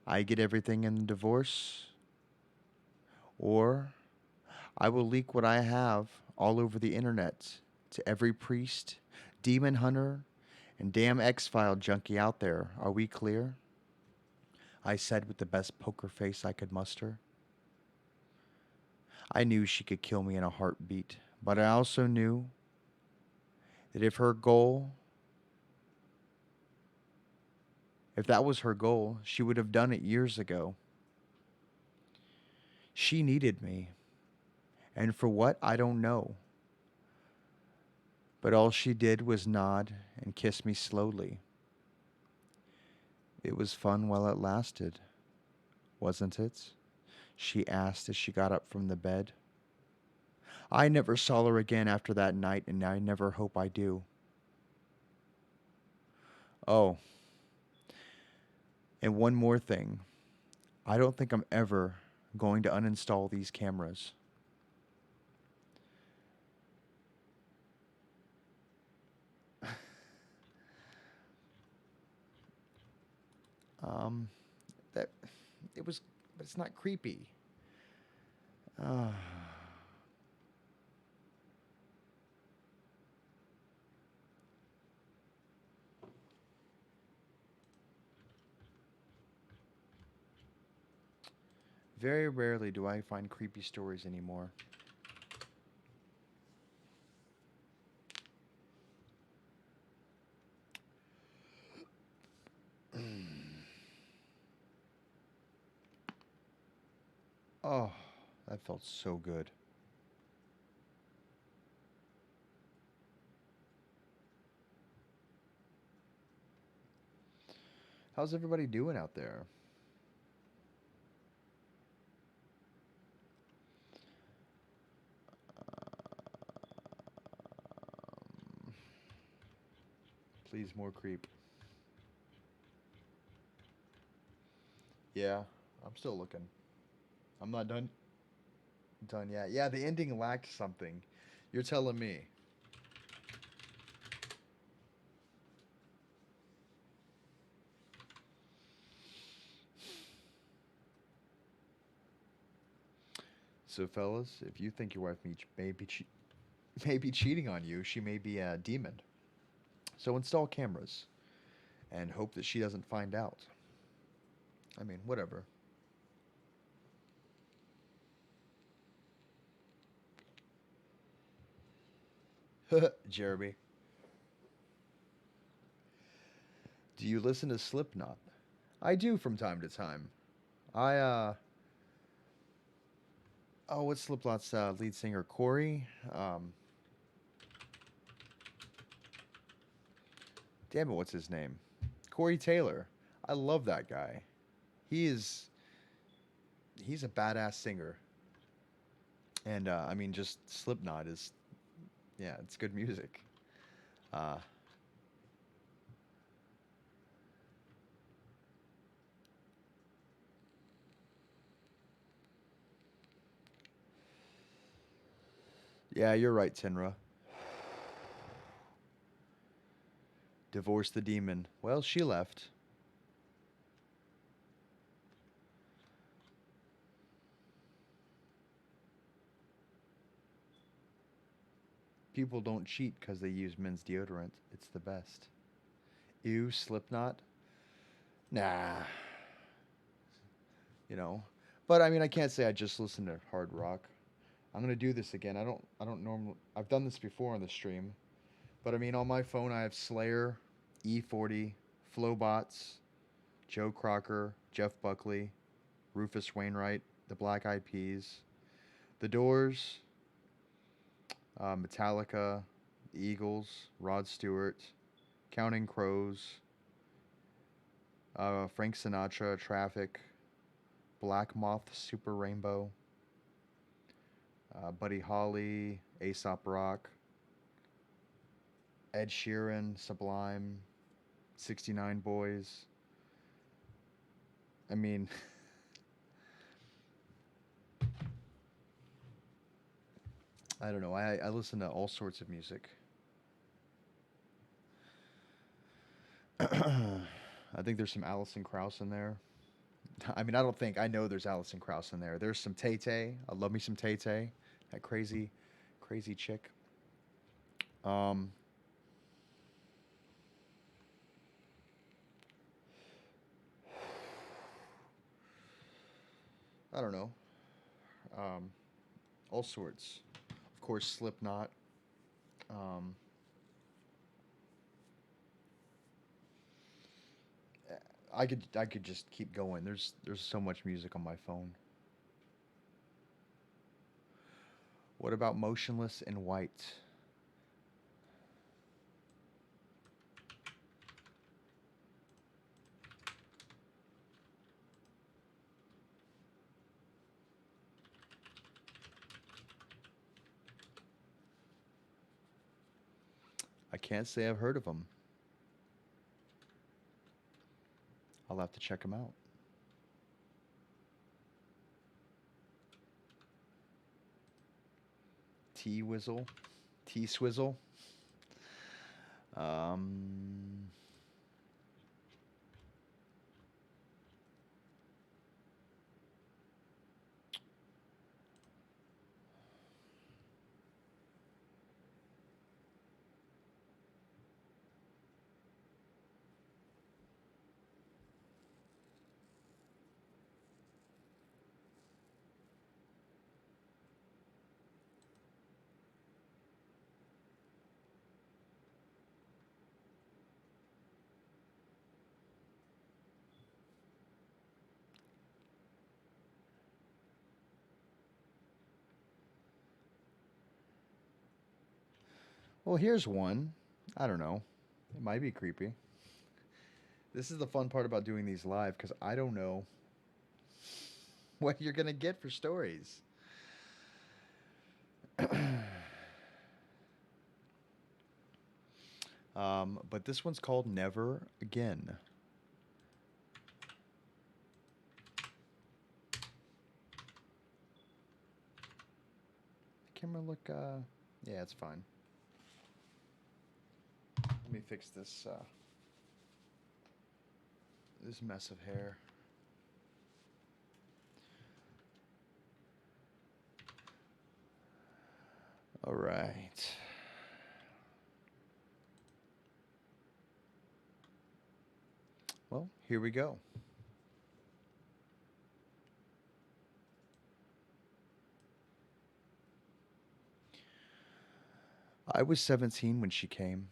I get everything in the divorce, or I will leak what I have all over the internet to every priest, demon hunter, and damn X-File junkie out there. Are we clear? I said with the best poker face I could muster. I knew she could kill me in a heartbeat, but I also knew that if that was her goal, she would have done it years ago. She needed me, and for what, I don't know. But all she did was nod and kiss me slowly. It was fun while it lasted, wasn't it? She asked as she got up from the bed. I never saw her again after that night, and I never hope I do. Oh, and one more thing. I don't think I'm ever going to uninstall these cameras. Um, that it was, but it's not creepy. Uh, Very rarely do I find creepy stories anymore. Oh, that felt so good. How's everybody doing out there? Um, Please, more creep. Yeah, I'm still looking. I'm not done yet. Yeah, the ending lacked something. You're telling me. So, fellas, if you think your wife may be cheating on you, she may be a demon. So install cameras and hope that she doesn't find out. I mean, whatever. Jeremy, do you listen to Slipknot? I do from time to time. I oh, what's Slipknot's lead singer? Corey. Damn it, what's his name? Corey Taylor. I love that guy. He is. He's a badass singer. And I mean, just Slipknot is. Yeah, it's good music. Uh, yeah, you're right, Tinra. Divorce the demon. Well, she left. People don't cheat because they use men's deodorant. It's the best. Ew, Slipknot. Nah, you know. But I mean, I can't say I just listen to hard rock. I'm gonna do this again. I don't normally. I've done this before on the stream, but I mean, on my phone I have Slayer, E40, Flowbots, Joe Crocker, Jeff Buckley, Rufus Wainwright, the Black Eyed Peas, The Doors, Metallica, the Eagles, Rod Stewart, Counting Crows, Frank Sinatra, Traffic, Black Moth, Super Rainbow, Buddy Holly, Aesop Rock, Ed Sheeran, Sublime, 69 Boys. I mean, I don't know. I listen to all sorts of music. I think there's some Alison Krauss in there. I mean, I don't think. I know there's Alison Krauss in there. There's some Tay Tay. I love me some Tay Tay. That crazy, crazy chick. Um, I don't know. Um, all sorts. Of course, Slipknot. Um, I could just keep going. There's so much music on my phone. What about Motionless in White? I can't say I've heard of them. I'll have to check them out. T Whistle, T Swizzle. Um, well, here's one. I don't know. It might be creepy. This is the fun part about doing these live because I don't know what you're gonna get for stories. But this one's called Never Again. Camera look, yeah, it's fine. Let me fix this, this mess of hair. All right. Well, here we go. I was 17 when she came.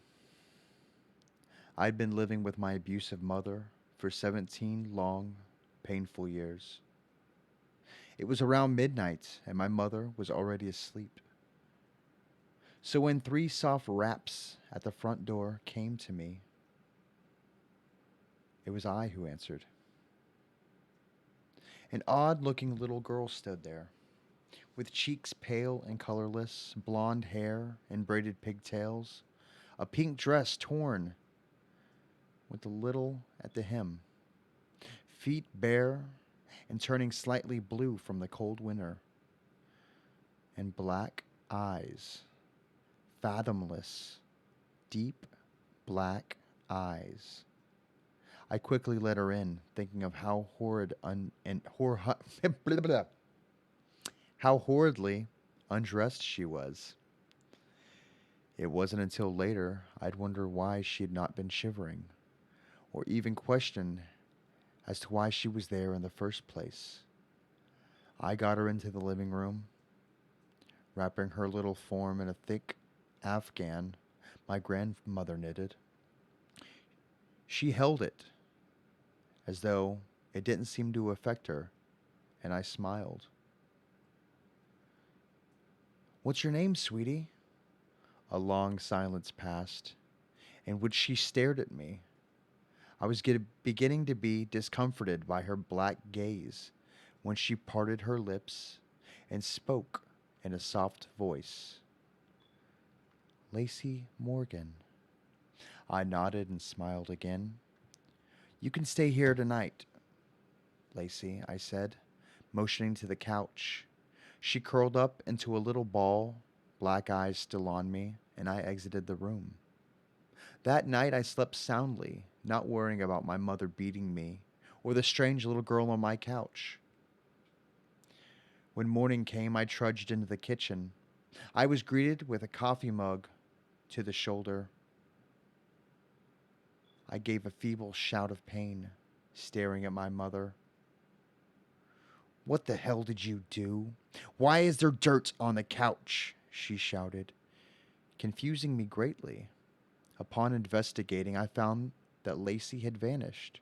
I'd been living with my abusive mother for 17 long, painful years. It was around midnight, and my mother was already asleep. So when three soft raps at the front door came to me, it was I who answered. An odd looking little girl stood there, with cheeks pale and colorless, blonde hair and braided pigtails, a pink dress torn with a little at the hem, feet bare and turning slightly blue from the cold winter, and black eyes, fathomless, deep black eyes. I quickly let her in, thinking of how horrid and how horridly undressed she was. It wasn't until later I'd wonder why she had not been shivering, or even question as to why she was there in the first place. I got her into the living room, wrapping her little form in a thick afghan my grandmother knitted. She held it as though it didn't seem to affect her, and I smiled. "What's your name, sweetie?" A long silence passed, in which she stared at me. I was beginning to be discomforted by her black gaze when she parted her lips and spoke in a soft voice. "Lacey Morgan." I nodded and smiled again. "You can stay here tonight, Lacey," I said, motioning to the couch. She curled up into a little ball, black eyes still on me, and I exited the room. That night I slept soundly, not worrying about my mother beating me or the strange little girl on my couch. When morning came, I trudged into the kitchen. I was greeted with a coffee mug to the shoulder. I gave a feeble shout of pain, staring at my mother. "What the hell did you do? Why is there dirt on the couch?" she shouted, confusing me greatly. Upon investigating, I found that Lacey had vanished.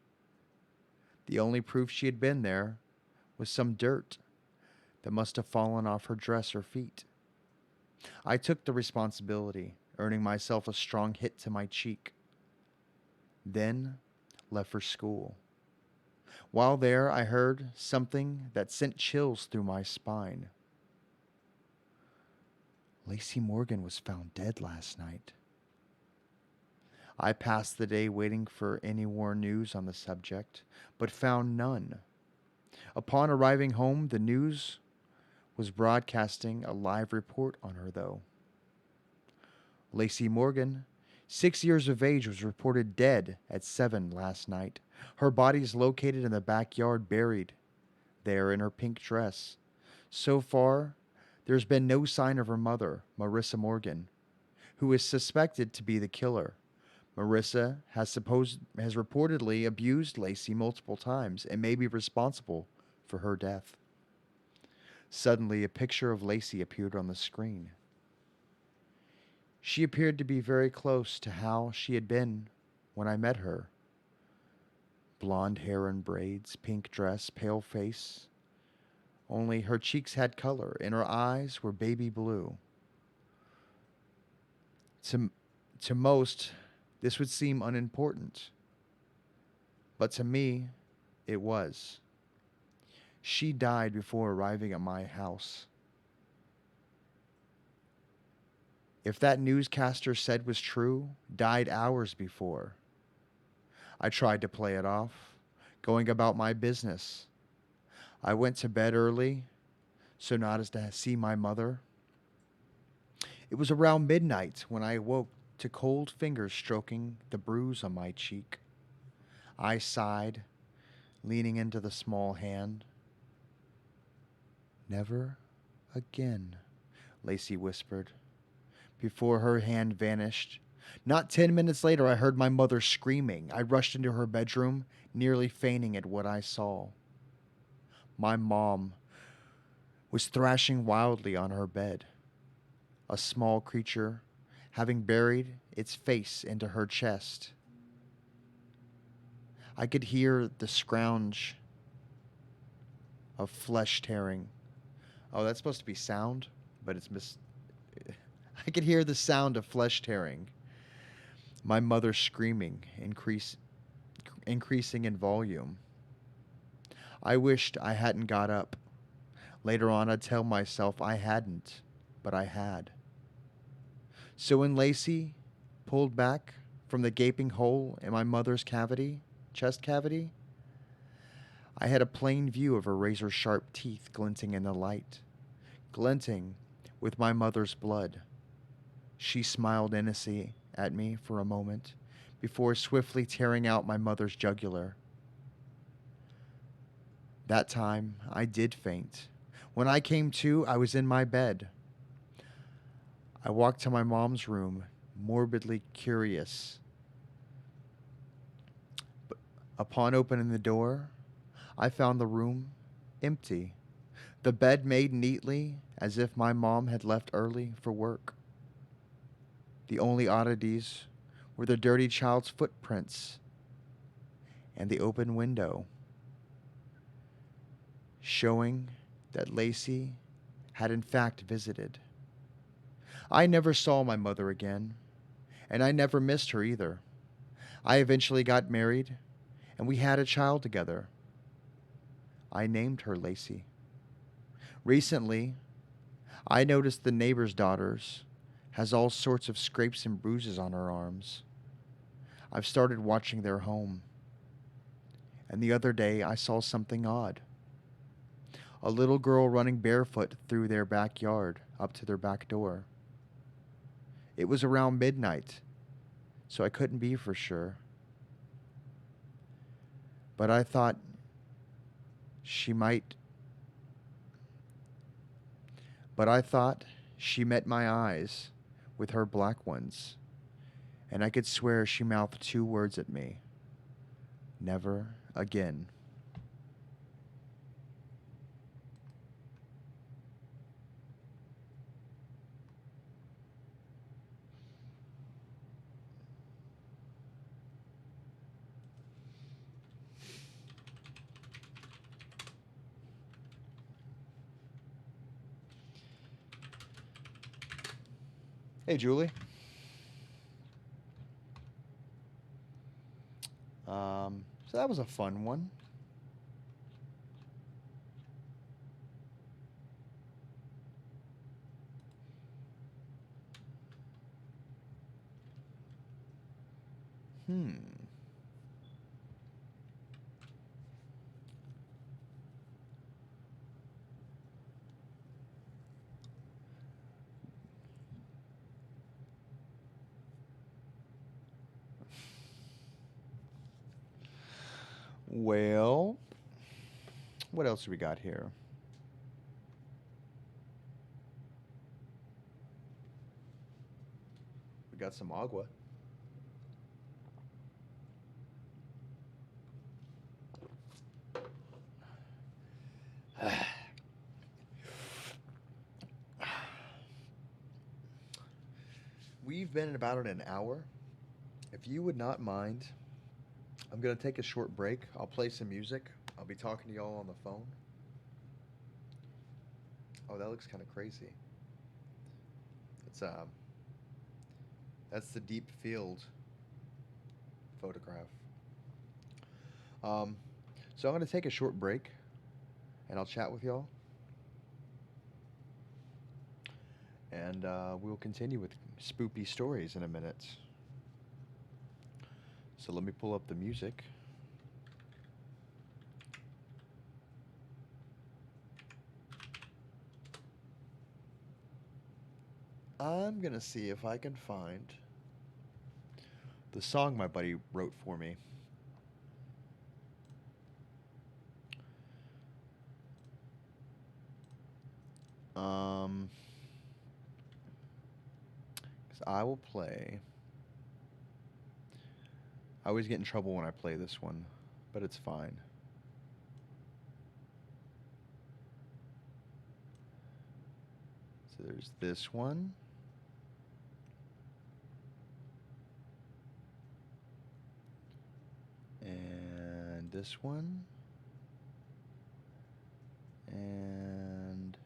The only proof she had been there was some dirt that must have fallen off her dress or feet. I took the responsibility, earning myself a strong hit to my cheek, then left for school. While there, I heard something that sent chills through my spine. Lacey Morgan was found dead last night. I passed the day waiting for any more news on the subject, but found none. Upon arriving home, the news was broadcasting a live report on her, though. Lacey Morgan, 6 years of age, was reported dead at 7 last night. Her body is located in the backyard, buried there in her pink dress. So far, there's been no sign of her mother, Marissa Morgan, who is suspected to be the killer. Marissa has reportedly abused Lacey multiple times and may be responsible for her death. Suddenly, a picture of Lacey appeared on the screen. She appeared to be very close to how she had been when I met her. Blonde hair and braids, pink dress, pale face. Only her cheeks had color and her eyes were baby blue. To, to most, this would seem unimportant, but to me, it was. She died before arriving at my house. If that newscaster said was true, died hours before. I tried to play it off, going about my business. I went to bed early, so not as to see my mother. It was around midnight when I awoke to cold fingers stroking the bruise on my cheek. I sighed, leaning into the small hand. "Never again," Lacey whispered. before her hand vanished. Not 10 minutes later, I heard my mother screaming. I rushed into her bedroom, nearly fainting at what I saw. My mom was thrashing wildly on her bed, a small creature having buried its face into her chest. I could hear the scrounge of flesh tearing. Oh, that's supposed to be sound, but it's I could hear the sound of flesh tearing. My mother screaming, increasing in volume. I wished I hadn't got up. Later on, I'd tell myself I hadn't, but I had. So when Lacey pulled back from the gaping hole in my mother's chest cavity, I had a plain view of her razor-sharp teeth glinting in the light, glinting with my mother's blood. She smiled innocently at me for a moment before swiftly tearing out my mother's jugular. That time, I did faint. When I came to, I was in my bed. I walked to my mom's room, morbidly curious. But upon opening the door, I found the room empty. The bed made neatly as if my mom had left early for work. The only oddities were the dirty child's footprints and the open window, showing that Lacey had in fact visited. I never saw my mother again, and I never missed her either. I eventually got married, and we had a child together. I named her Lacey. Recently, I noticed the neighbor's daughters has all sorts of scrapes and bruises on her arms. I've started watching their home, and the other day I saw something odd. A little girl running barefoot through their backyard up to their back door. It was around midnight, so I couldn't be for sure. But I thought she might. But I thought she met my eyes with her black ones, and I could swear she mouthed two words at me. Never again. Hey, Julie. So that was a fun one. Hmm. Well, what else do we got here? We got some agua. We've been at about an hour. If you would not mind, I'm going to take a short break. I'll play some music. I'll be talking to y'all on the phone. Oh, that looks kind of crazy. It's that's the deep field photograph. Um, so I'm going to take a short break, and I'll chat with y'all, and we'll continue with spoopy stories in a minute. So let me pull up the music. I'm going to see if I can find the song my buddy wrote for me. Um, I will play. I always get in trouble when I play this one, but it's fine. So there's this one. And this one. And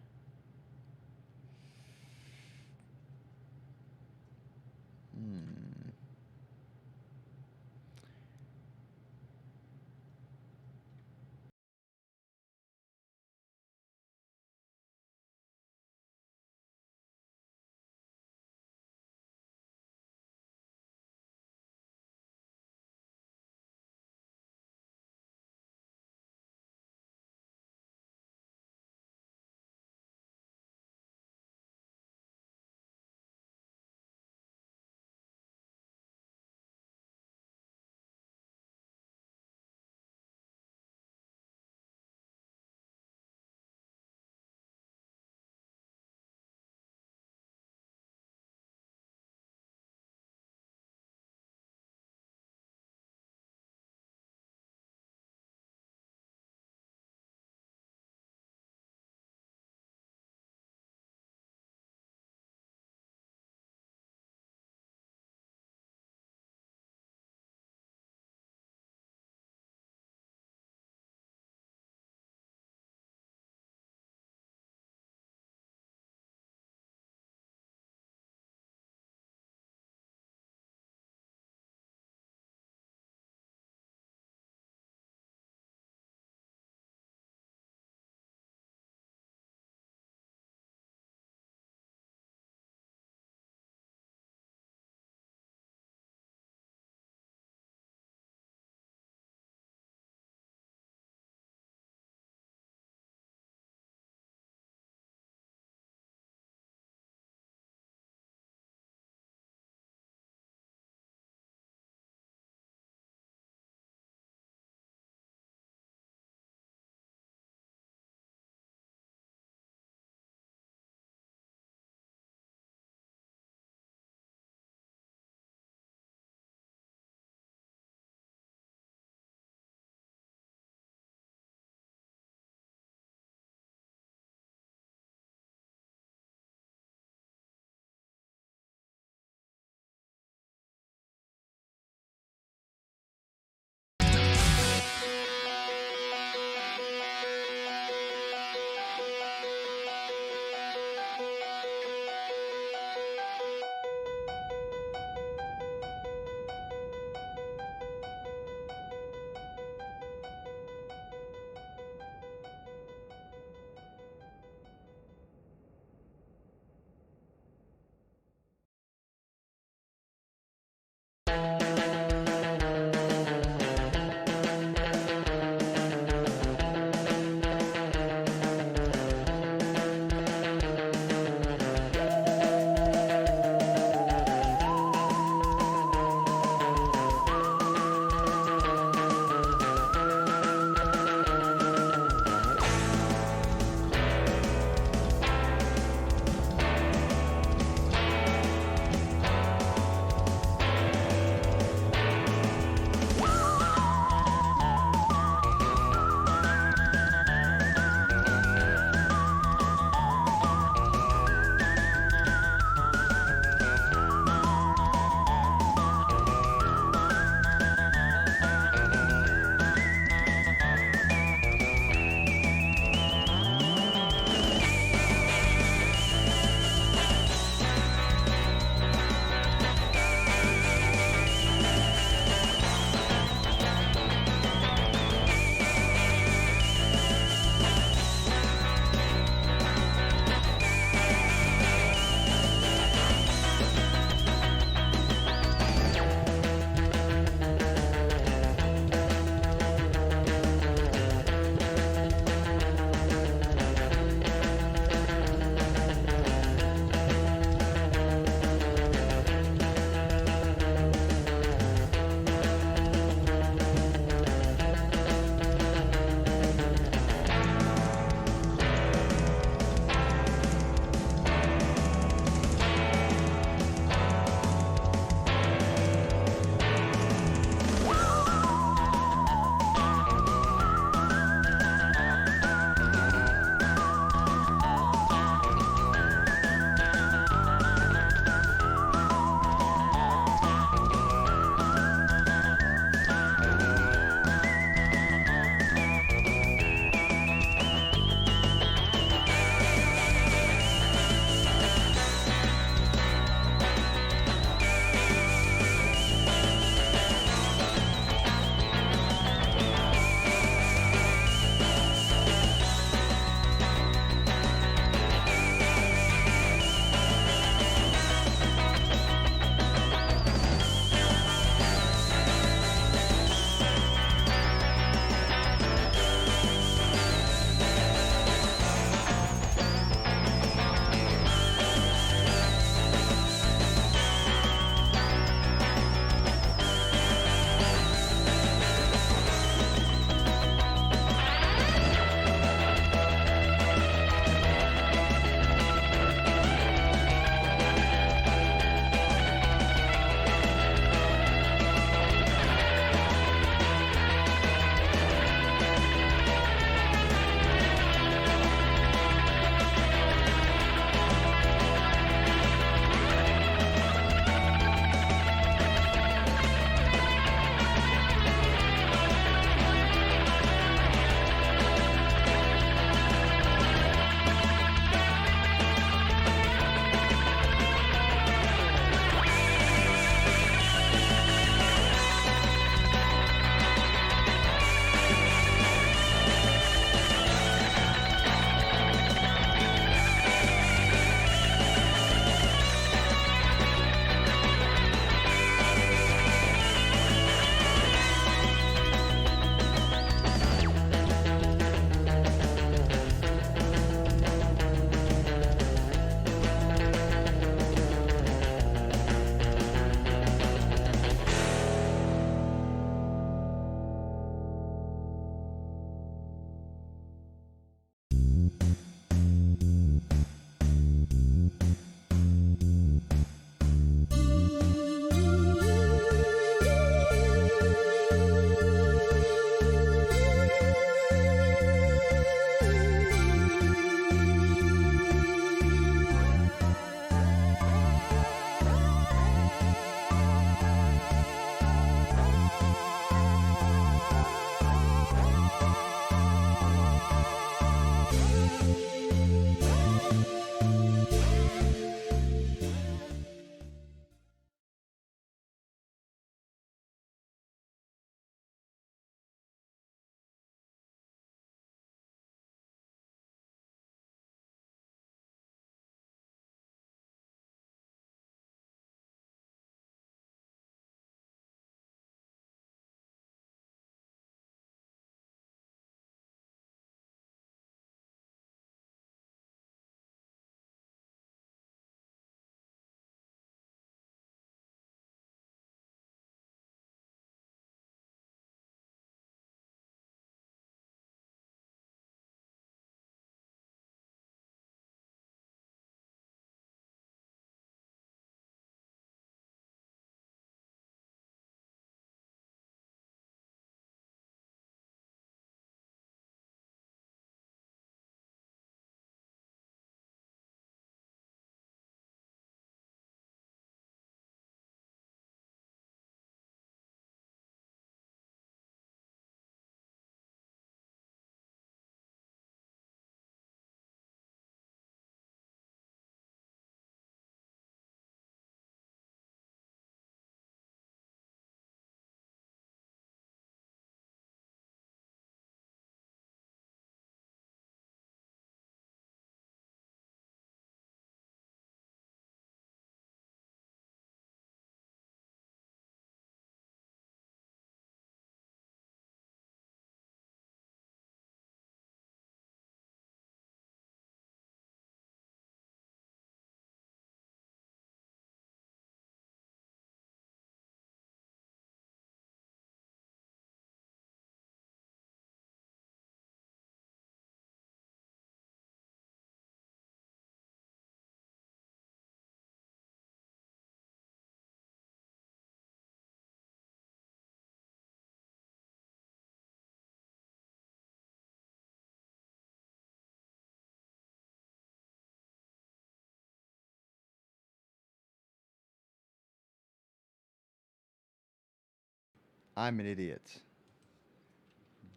I'm an idiot.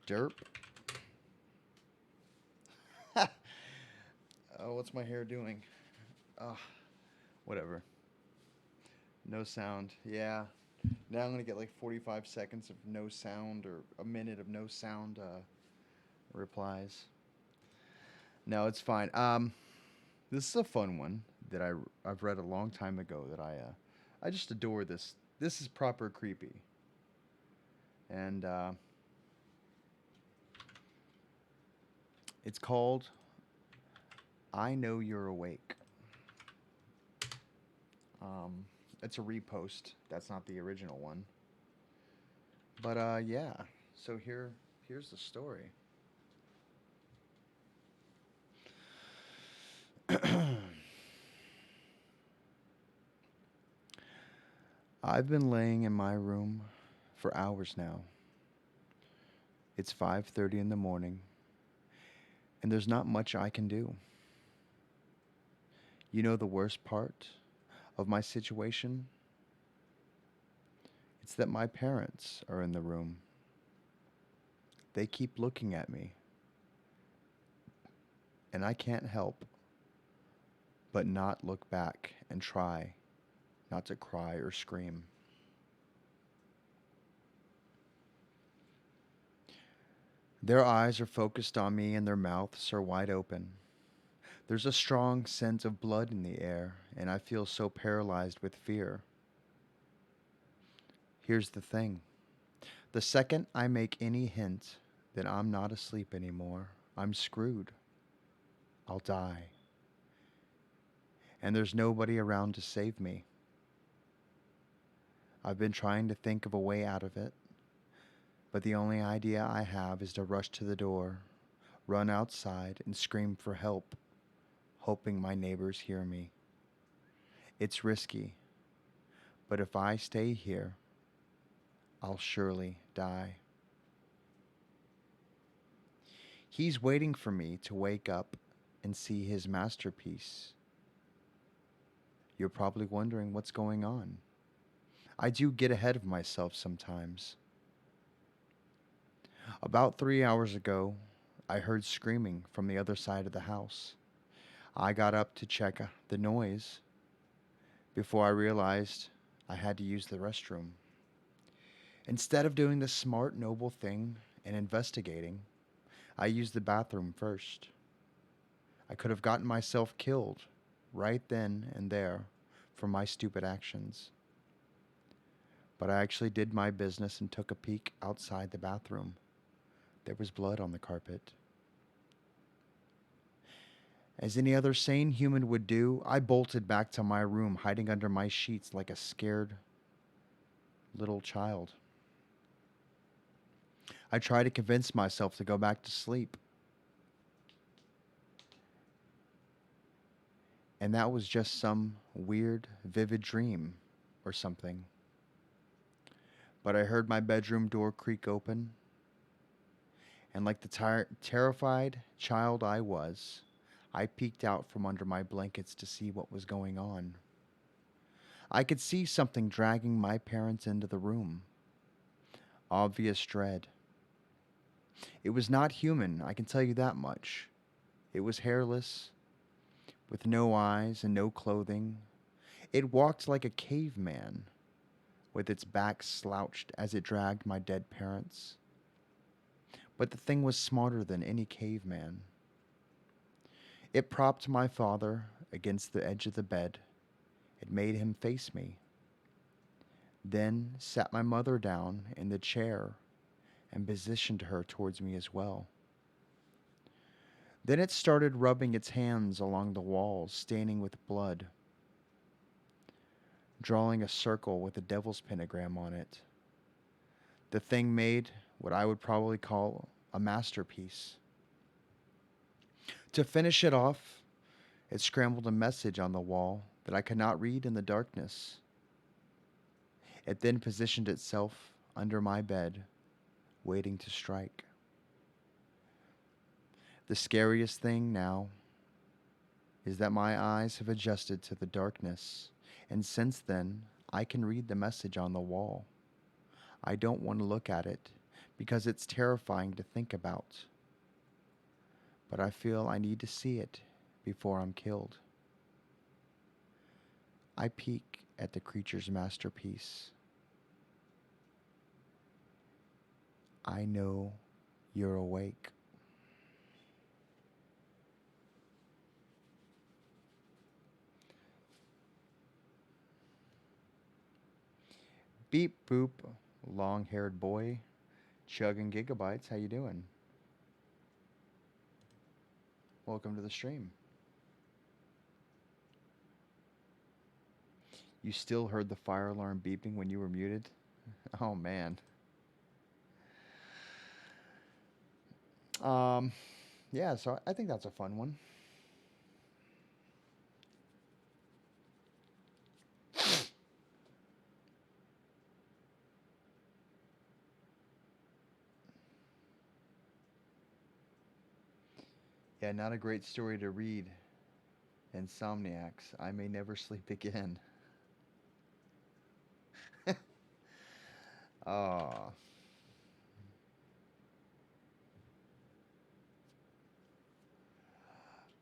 Derp. Oh, what's my hair doing? Ah, whatever. No sound. Yeah. Now I'm gonna get like 45 seconds of no sound or a minute of no sound replies. No, it's fine. This is a fun one that I've read a long time ago that I just adore this. This is proper creepy, and it's called "I Know You're Awake." Um, it's a repost. That's not the original one, but yeah. So here's the story. I've been laying in my room for hours now. It's 5:30 in the morning, and there's not much I can do. You know the worst part of my situation? It's that my parents are in the room. They keep looking at me, and I can't help but not look back and try not to cry or scream. Their eyes are focused on me and their mouths are wide open. There's a strong sense of blood in the air, and I feel so paralyzed with fear. Here's the thing: the second I make any hint that I'm not asleep anymore, I'm screwed. I'll die. And there's nobody around to save me. I've been trying to think of a way out of it, but the only idea I have is to rush to the door, run outside, and scream for help, hoping my neighbors hear me. It's risky, but if I stay here, I'll surely die. He's waiting for me to wake up and see his masterpiece. You're probably wondering what's going on. I do get ahead of myself sometimes. About 3 hours ago, I heard screaming from the other side of the house. I got up to check the noise before I realized I had to use the restroom. Instead of doing the smart, noble thing and investigating, I used the bathroom first. I could have gotten myself killed right then and there for my stupid actions. But I actually did my business and took a peek outside the bathroom. There was blood on the carpet. As any other sane human would do, I bolted back to my room, hiding under my sheets like a scared little child. I tried to convince myself to go back to sleep, and that was just some weird, vivid dream or something. But I heard my bedroom door creak open, and like the terrified child I was, I peeked out from under my blankets to see what was going on. I could see something dragging my parents into the room. Obvious dread. It was not human, I can tell you that much. It was hairless, with no eyes and no clothing. It walked like a caveman, with its back slouched as it dragged my dead parents. But the thing was smarter than any caveman. It propped my father against the edge of the bed. It made him face me. Then sat my mother down in the chair and positioned her towards me as well. Then it started rubbing its hands along the walls, staining with blood, drawing a circle with a devil's pentagram on it. The thing made what I would probably call a masterpiece. To finish it off, it scrambled a message on the wall that I could not read in the darkness. It then positioned itself under my bed, waiting to strike. The scariest thing now is that my eyes have adjusted to the darkness, and since then, I can read the message on the wall. I don't want to look at it because it's terrifying to think about. But I feel I need to see it before I'm killed. I peek at the creature's masterpiece. I know you're awake. Beep boop, long-haired boy, chugging gigabytes. How you doing? Welcome to the stream. You still heard the fire alarm beeping when you were muted? Oh man. Um, yeah. So I think that's a fun one. Yeah, not a great story to read. Insomniacs. I may never sleep again. Oh,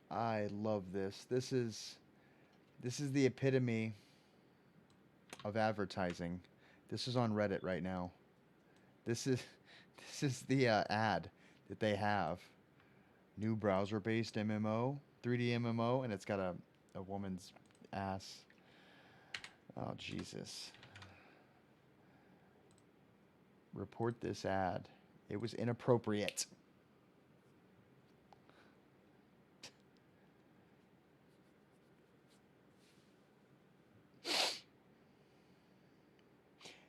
I love this. This is the epitome of advertising. This is on Reddit right now. This is this is the ad that they have. New browser-based MMO, 3D MMO, and it's got a woman's ass. Oh Jesus! Report this ad. It was inappropriate.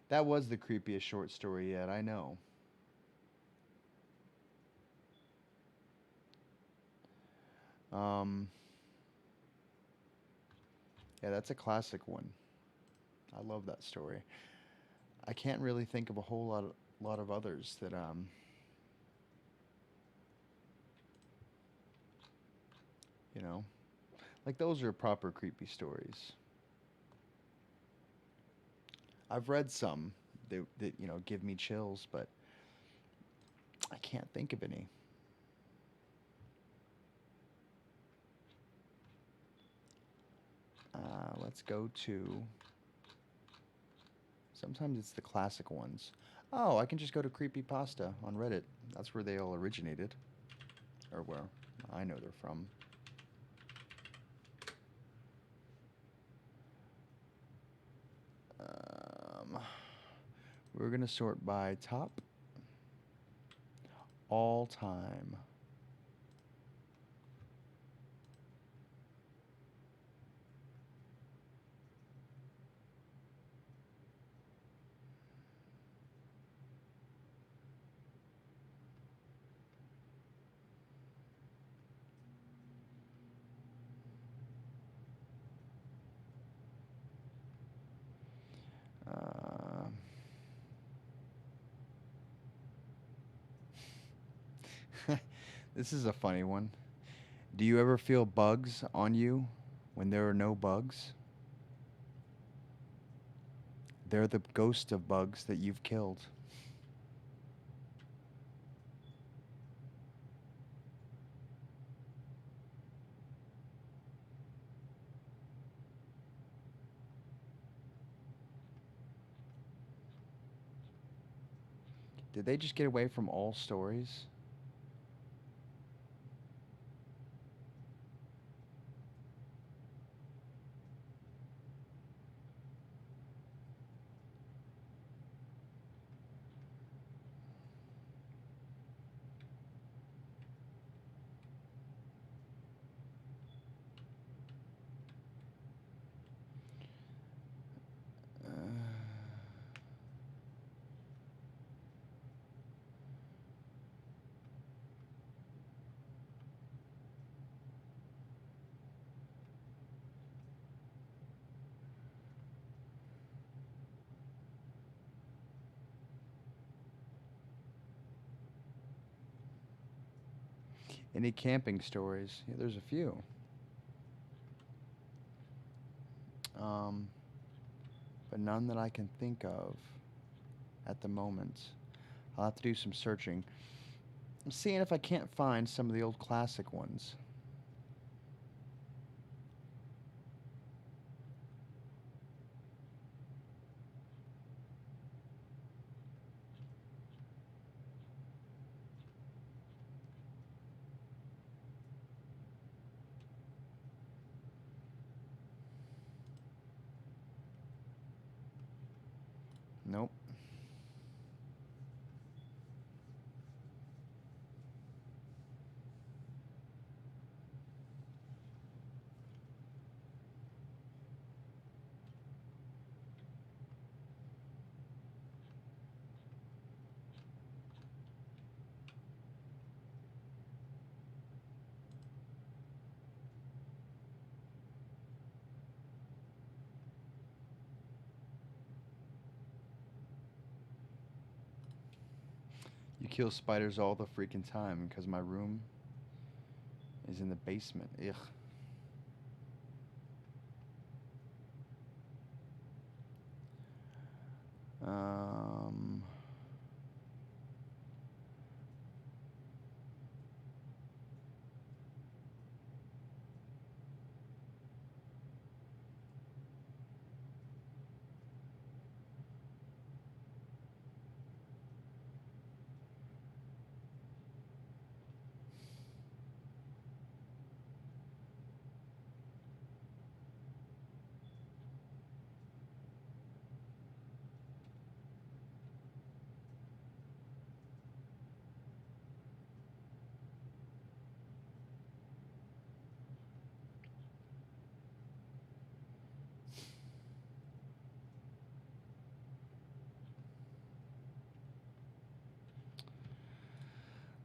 That was the creepiest short story yet. I know. Um, yeah, that's a classic one. I love that story. I can't really think of a whole lot of others that you know, like those are proper creepy stories. I've read some that give me chills, but I can't think of any. Let's go to. Sometimes it's the classic ones. Oh, I can just go to Creepypasta on Reddit. That's where they all originated, or where I know they're from. Um, we're gonna sort by top all time. Uh, this is a funny one. Do you ever feel bugs on you when there are no bugs? They're the ghost of bugs that you've killed. Did they just get away from all stories? Uh, any camping stories? Yeah, there's a few. Um, but none that I can think of. at the moment. I'll have to do some searching. I'm seeing if I can't find some of the old classic ones. Nope. You kill spiders all the freaking time because my room is in the basement. Ugh. Um,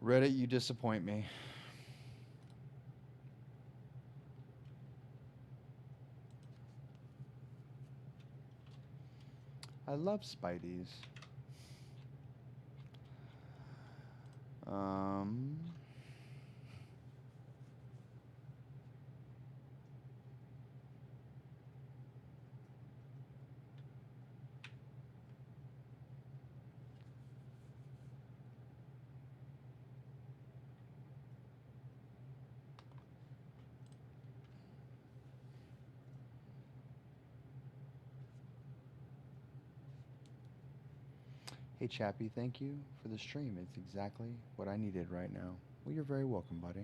Reddit, you disappoint me. I love Spideys. Um, Hey Chappy, thank you for the stream. It's exactly what I needed right now. Well, you're very welcome, buddy.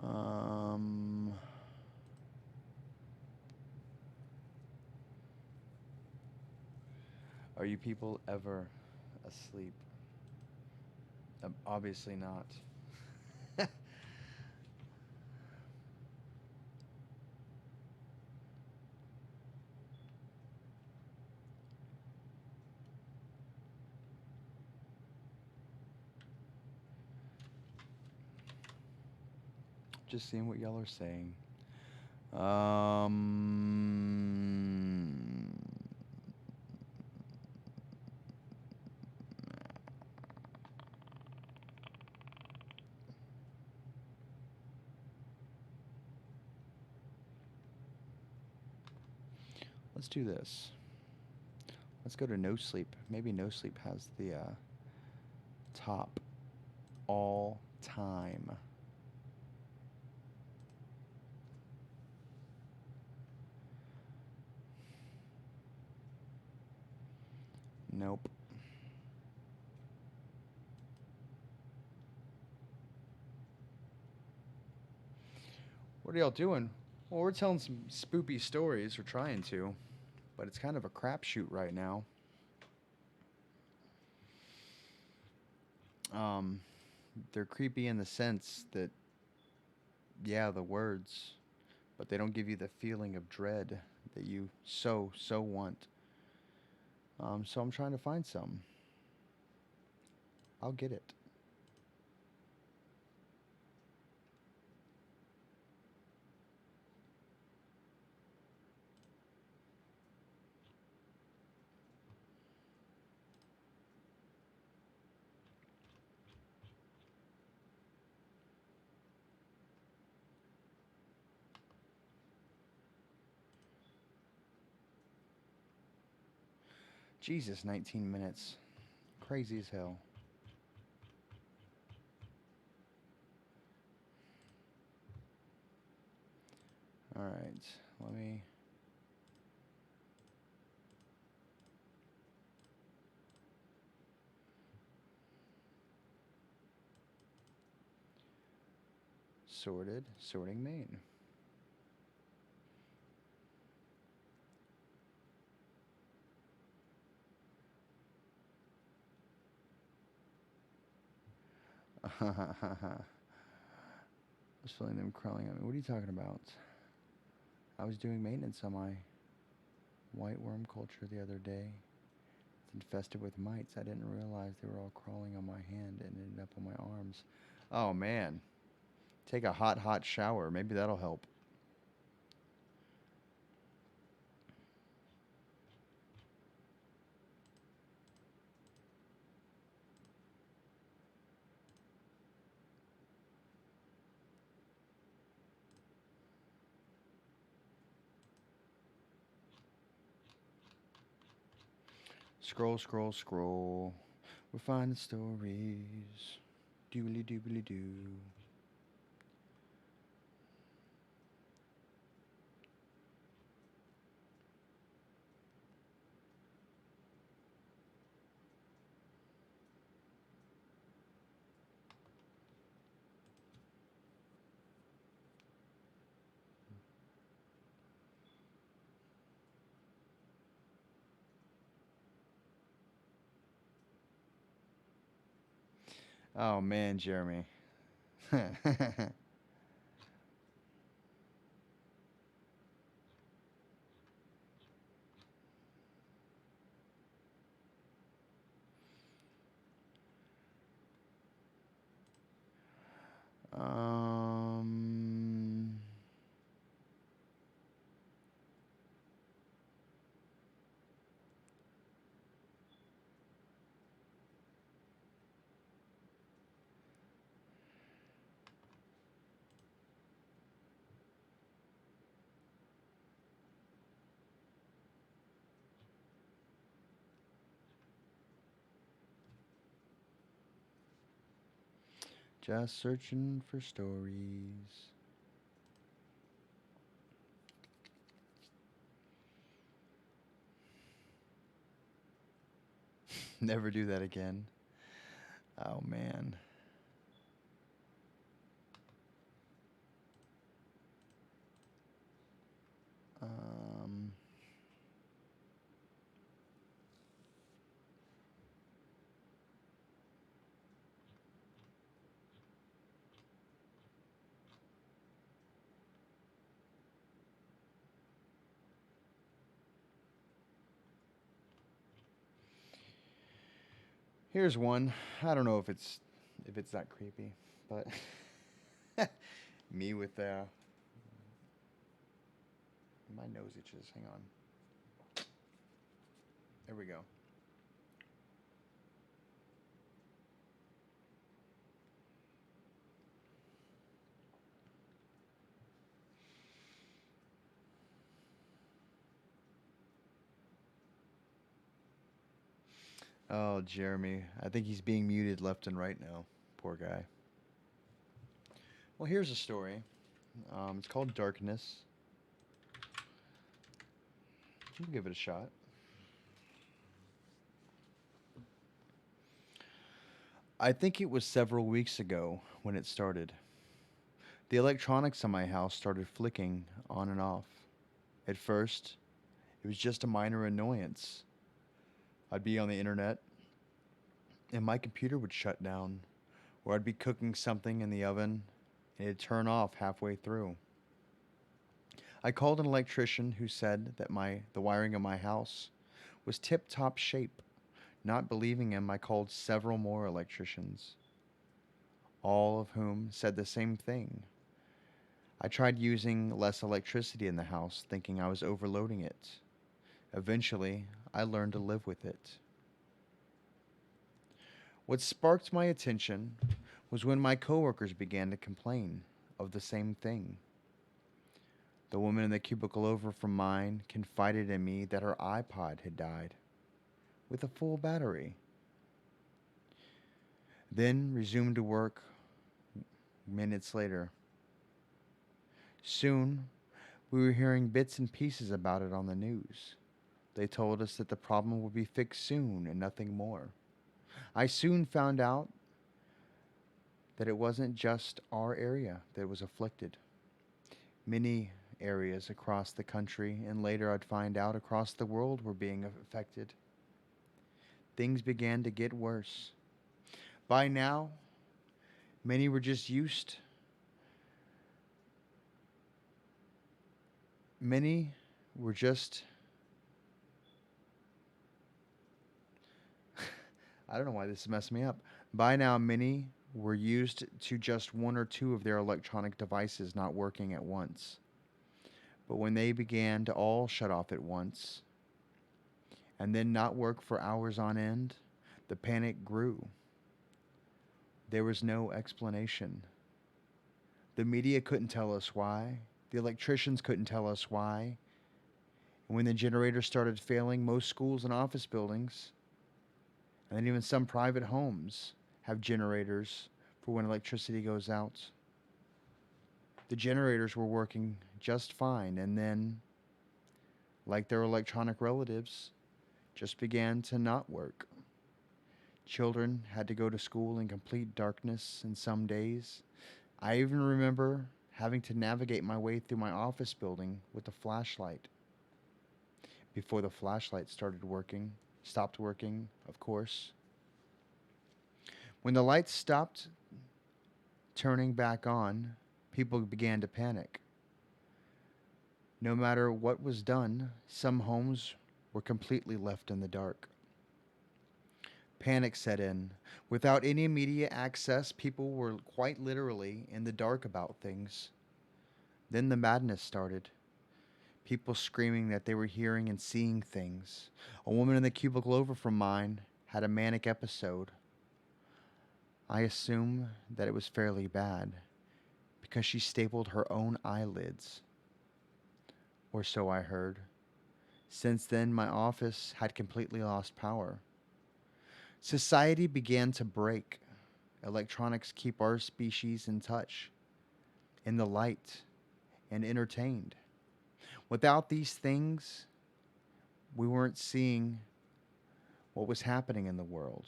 Um, are you people ever asleep? Obviously not. Just seeing what y'all are saying. Um, let's do this. Let's go to No Sleep. Maybe No Sleep has the top all time. Nope. What are y'all doing? Well, we're telling some spoopy stories. We're trying to, but it's kind of a crapshoot right now. They're creepy in the sense that, yeah, the words, but they don't give you the feeling of dread that you so want. So I'm trying to find some. I'll get it. Jesus, 19 minutes. Crazy as hell. All right, let me... Sorted. Sorting main. I was feeling them crawling at me. What are you talking about? I was doing maintenance on my white worm culture the other day. It's infested with mites. I didn't realize they were all crawling on my hand and ended up on my arms. Oh, man. Take a hot, hot shower. Maybe that'll help. Scroll, scroll, scroll. We're finding stories. Doobly doobly doo. Oh, man, Jeremy. um... Just searching for stories. Never do that again. Oh, man. Um, Here's one. I don't know if it's that creepy, but me with my nose itches. Hang on. There we go. Oh, Jeremy. I think he's being muted left and right now. Poor guy. Well, here's a story. It's called Darkness. We'll give it a shot. I think it was several weeks ago when it started. The electronics in my house started flicking on and off. At first, it was just a minor annoyance. I'd be on the internet and my computer would shut down, or I'd be cooking something in the oven and it'd turn off halfway through. I called an electrician who said that the wiring of my house was tip-top shape. Not believing him, I called several more electricians, all of whom said the same thing. I tried using less electricity in the house, thinking I was overloading it. Eventually, I learned to live with it. What sparked my attention was when my coworkers began to complain of the same thing. The woman in the cubicle over from mine confided in me that her iPod had died. with a full battery. Then resumed to work minutes later. Soon, we were hearing bits and pieces about it on the news. They told us that the problem would be fixed soon and nothing more. I soon found out that it wasn't just our area that was afflicted. Many areas across the country, and later I'd find out across the world, were being affected. Things began to get worse. By now, many were just used. Many were just. I don't know why this is messing me up. By now, many were used to just one or two of their electronic devices not working at once. But when they began to all shut off at once, and then not work for hours on end, the panic grew. There was no explanation. The media couldn't tell us why. The electricians couldn't tell us why. And when the generators started failing, most schools and office buildings, and then even some private homes, have generators for when electricity goes out. The generators were working just fine, and then, like their electronic relatives, just began to not work. Children had to go to school in complete darkness in some days. I even remember having to navigate my way through my office building with a flashlight. Before the flashlight stopped working, of course. When the lights stopped turning back on, people began to panic. No matter what was done, some homes were completely left in the dark. Panic set in. Without any immediate access, people were quite literally in the dark about things. Then the madness started. People screaming that they were hearing and seeing things. A woman in the cubicle over from mine had a manic episode. I assume that it was fairly bad because she stapled her own eyelids. Or so I heard. Since then, my office had completely lost power. Society began to break. Electronics keep our species in touch, in the light, and entertained. Without these things, we weren't seeing what was happening in the world.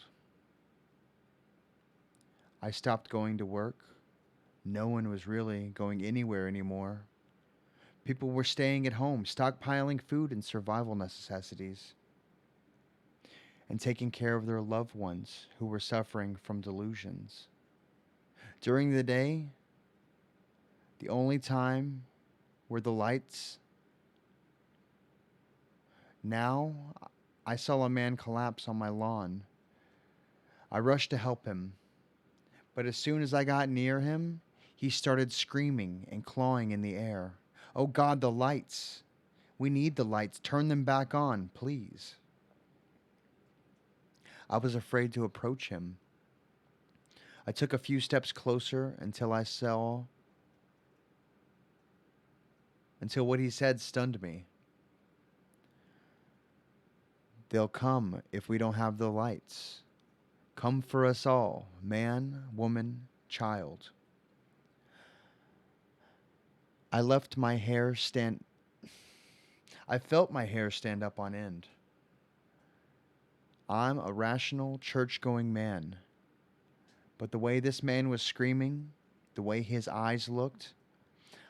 I stopped going to work. No one was really going anywhere anymore. People were staying at home, stockpiling food and survival necessities, and taking care of their loved ones who were suffering from delusions. During the day, the only time were the lights. Now, I saw a man collapse on my lawn. I rushed to help him, but as soon as I got near him, he started screaming and clawing in the air. "Oh God, the lights! We need the lights. Turn them back on, please." I was afraid to approach him. I took a few steps closer until what he said stunned me. "They'll come if we don't have the lights. Come for us all, man, woman, child." I felt my hair stand up on end. I'm a rational, church-going man. But the way this man was screaming, the way his eyes looked,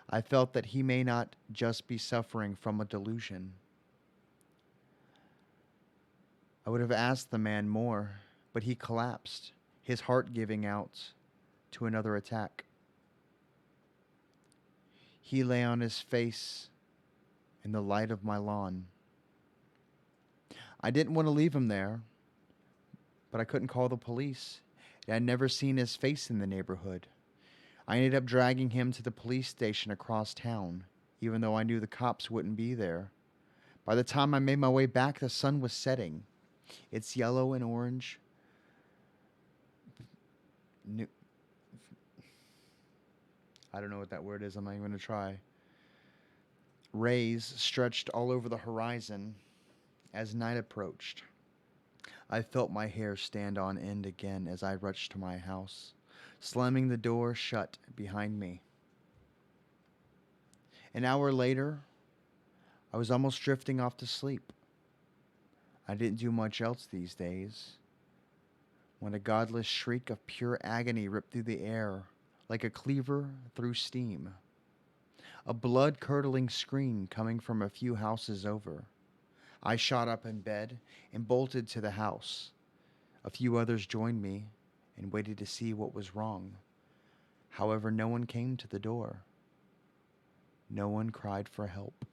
I felt that he may not just be suffering from a delusion. I would have asked the man more, but he collapsed, his heart giving out to another attack. He lay on his face in the light of my lawn. I didn't want to leave him there, but I couldn't call the police. I'd never seen his face in the neighborhood. I ended up dragging him to the police station across town, even though I knew the cops wouldn't be there. By the time I made my way back, the sun was setting. Its yellow and orange I don't know what that word is. I'm not even going to try. Rays stretched all over the horizon as night approached. I felt my hair stand on end again as I rushed to my house, slamming the door shut behind me. An hour later, I was almost drifting off to sleep. I didn't do much else these days when a godless shriek of pure agony ripped through the air like a cleaver through steam. A blood-curdling scream coming from a few houses over. I shot up in bed and bolted to the house. A few others joined me and waited to see what was wrong. However, no one came to the door. No one cried for help.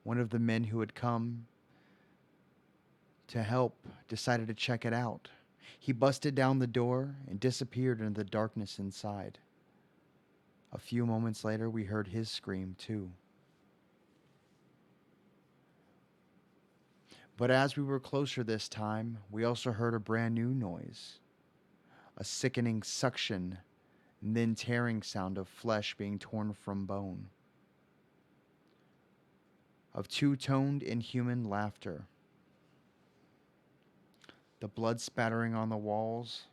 One of the men who had come to help decided to check it out. He busted down the door and disappeared into the darkness inside. A few moments later, we heard his scream too. But as we were closer this time, we also heard a brand new noise. A sickening suction and then tearing sound of flesh being torn from bone. Of two-toned inhuman laughter. The blood spattering on the walls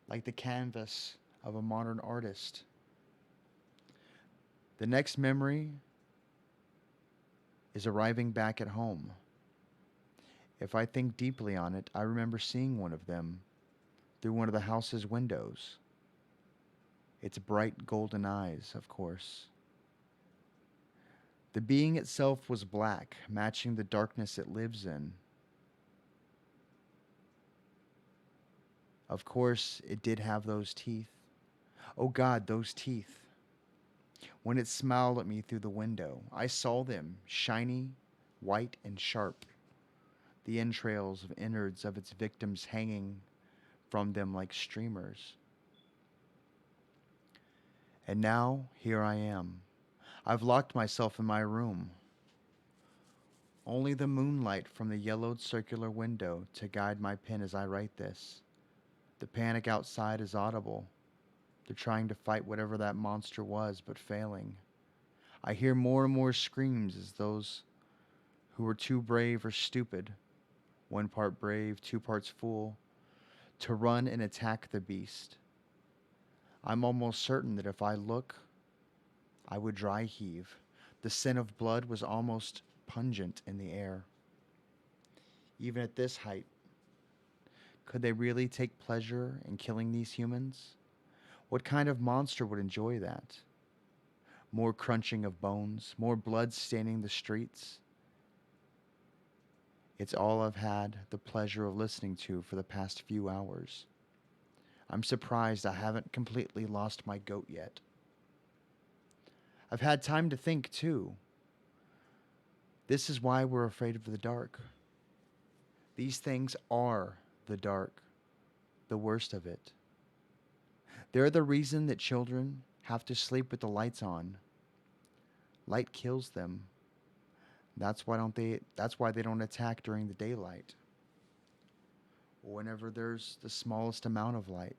like the canvas of a modern artist. The next memory is arriving back at home. If I think deeply on it, I remember seeing one of them through one of the house's windows. Its bright golden eyes, of course. The being itself was black, matching the darkness it lives in. Of course, it did have those teeth. Oh God, those teeth. When it smiled at me through the window, I saw them, shiny, white, and sharp. The entrails of innards of its victims hanging from them like streamers. And now, here I am. I've locked myself in my room. Only the moonlight from the yellowed circular window to guide my pen as I write this. The panic outside is audible. They're trying to fight whatever that monster was, but failing. I hear more and more screams as those who were too brave or stupid, one part brave, two parts fool, to run and attack the beast. I'm almost certain that if I look, I would dry heave. The scent of blood was almost pungent in the air. Even at this height, could they really take pleasure in killing these humans? What kind of monster would enjoy that? More crunching of bones, more blood staining the streets. It's all I've had the pleasure of listening to for the past few hours. I'm surprised I haven't completely lost my goat yet. I've had time to think too. This is why we're afraid of the dark. These things are the dark, the worst of it. They're the reason that children have to sleep with the lights on. Light kills them. That's why they don't attack during the daylight. Or whenever there's the smallest amount of light,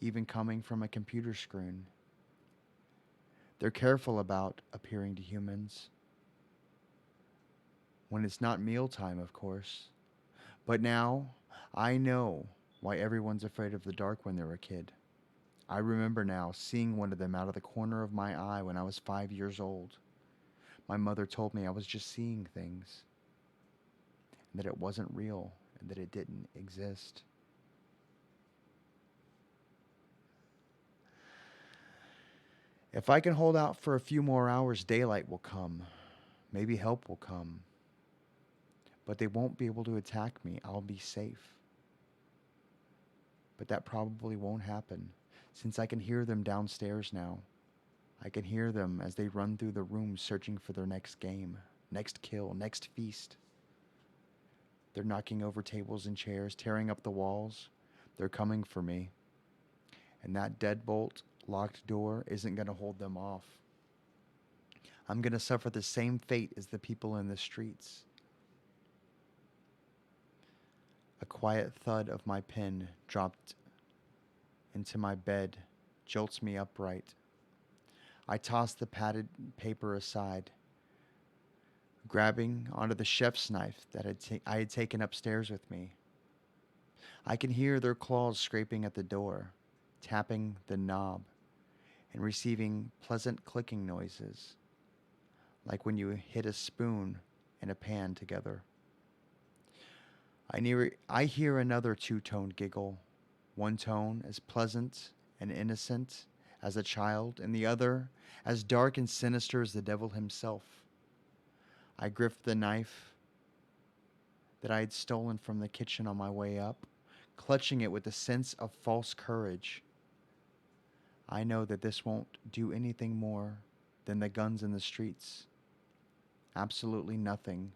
even coming from a computer screen. They're careful about appearing to humans. When it's not mealtime, of course. But now, I know why everyone's afraid of the dark when they're a kid. I remember now seeing one of them out of the corner of my eye when I was 5 years old. My mother told me I was just seeing things, and that it wasn't real, and that it didn't exist. If I can hold out for a few more hours, daylight will come. Maybe help will come. But they won't be able to attack me. I'll be safe. But that probably won't happen, since I can hear them downstairs now. I can hear them as they run through the rooms searching for their next game, next kill, next feast. They're knocking over tables and chairs, tearing up the walls. They're coming for me. And that deadbolt, locked door isn't going to hold them off. I'm going to suffer the same fate as the people in the streets. A quiet thud of my pen dropped into my bed, jolts me upright. I toss the padded paper aside, grabbing onto the chef's knife that I had taken upstairs with me. I can hear their claws scraping at the door, tapping the knob, and receiving pleasant clicking noises, like when you hit a spoon and a pan together. I hear another two-toned giggle, one tone as pleasant and innocent as a child, and the other as dark and sinister as the devil himself. I gripped the knife that I had stolen from the kitchen on my way up, clutching it with a sense of false courage. I know that this won't do anything more than the guns in the streets. Absolutely nothing.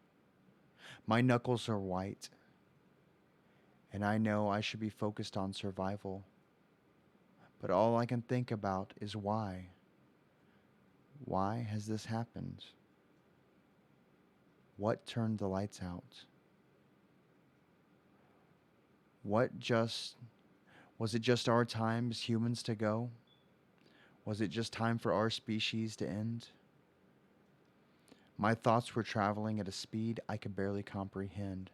My knuckles are white, and I know I should be focused on survival. But all I can think about is why. Why has this happened? What turned the lights out? What just Was it just our time as humans to go? Was it just time for our species to end? My thoughts were traveling at a speed I could barely comprehend.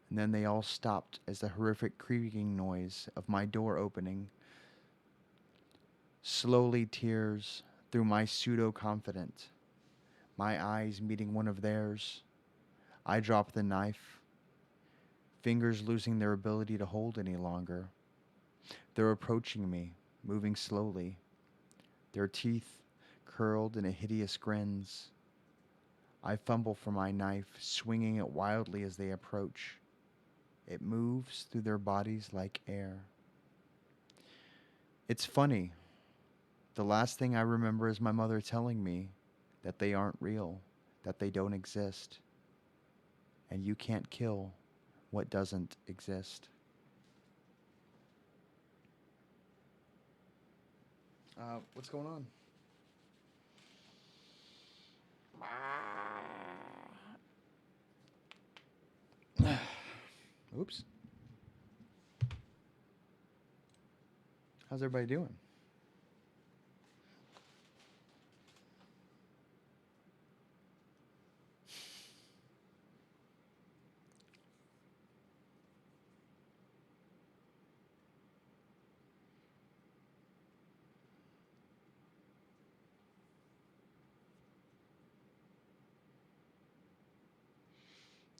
And then they all stopped as the horrific creaking noise of my door opening slowly tears through my pseudo-confident, my eyes meeting one of theirs. I dropped the knife, fingers losing their ability to hold any longer. They're approaching me, moving slowly, their teeth curled in a hideous grins. I fumble for my knife, swinging it wildly as they approach. It moves through their bodies like air. It's funny. The last thing I remember is my mother telling me that they aren't real, that they don't exist, and you can't kill what doesn't exist. What's going on? Oops. How's everybody doing?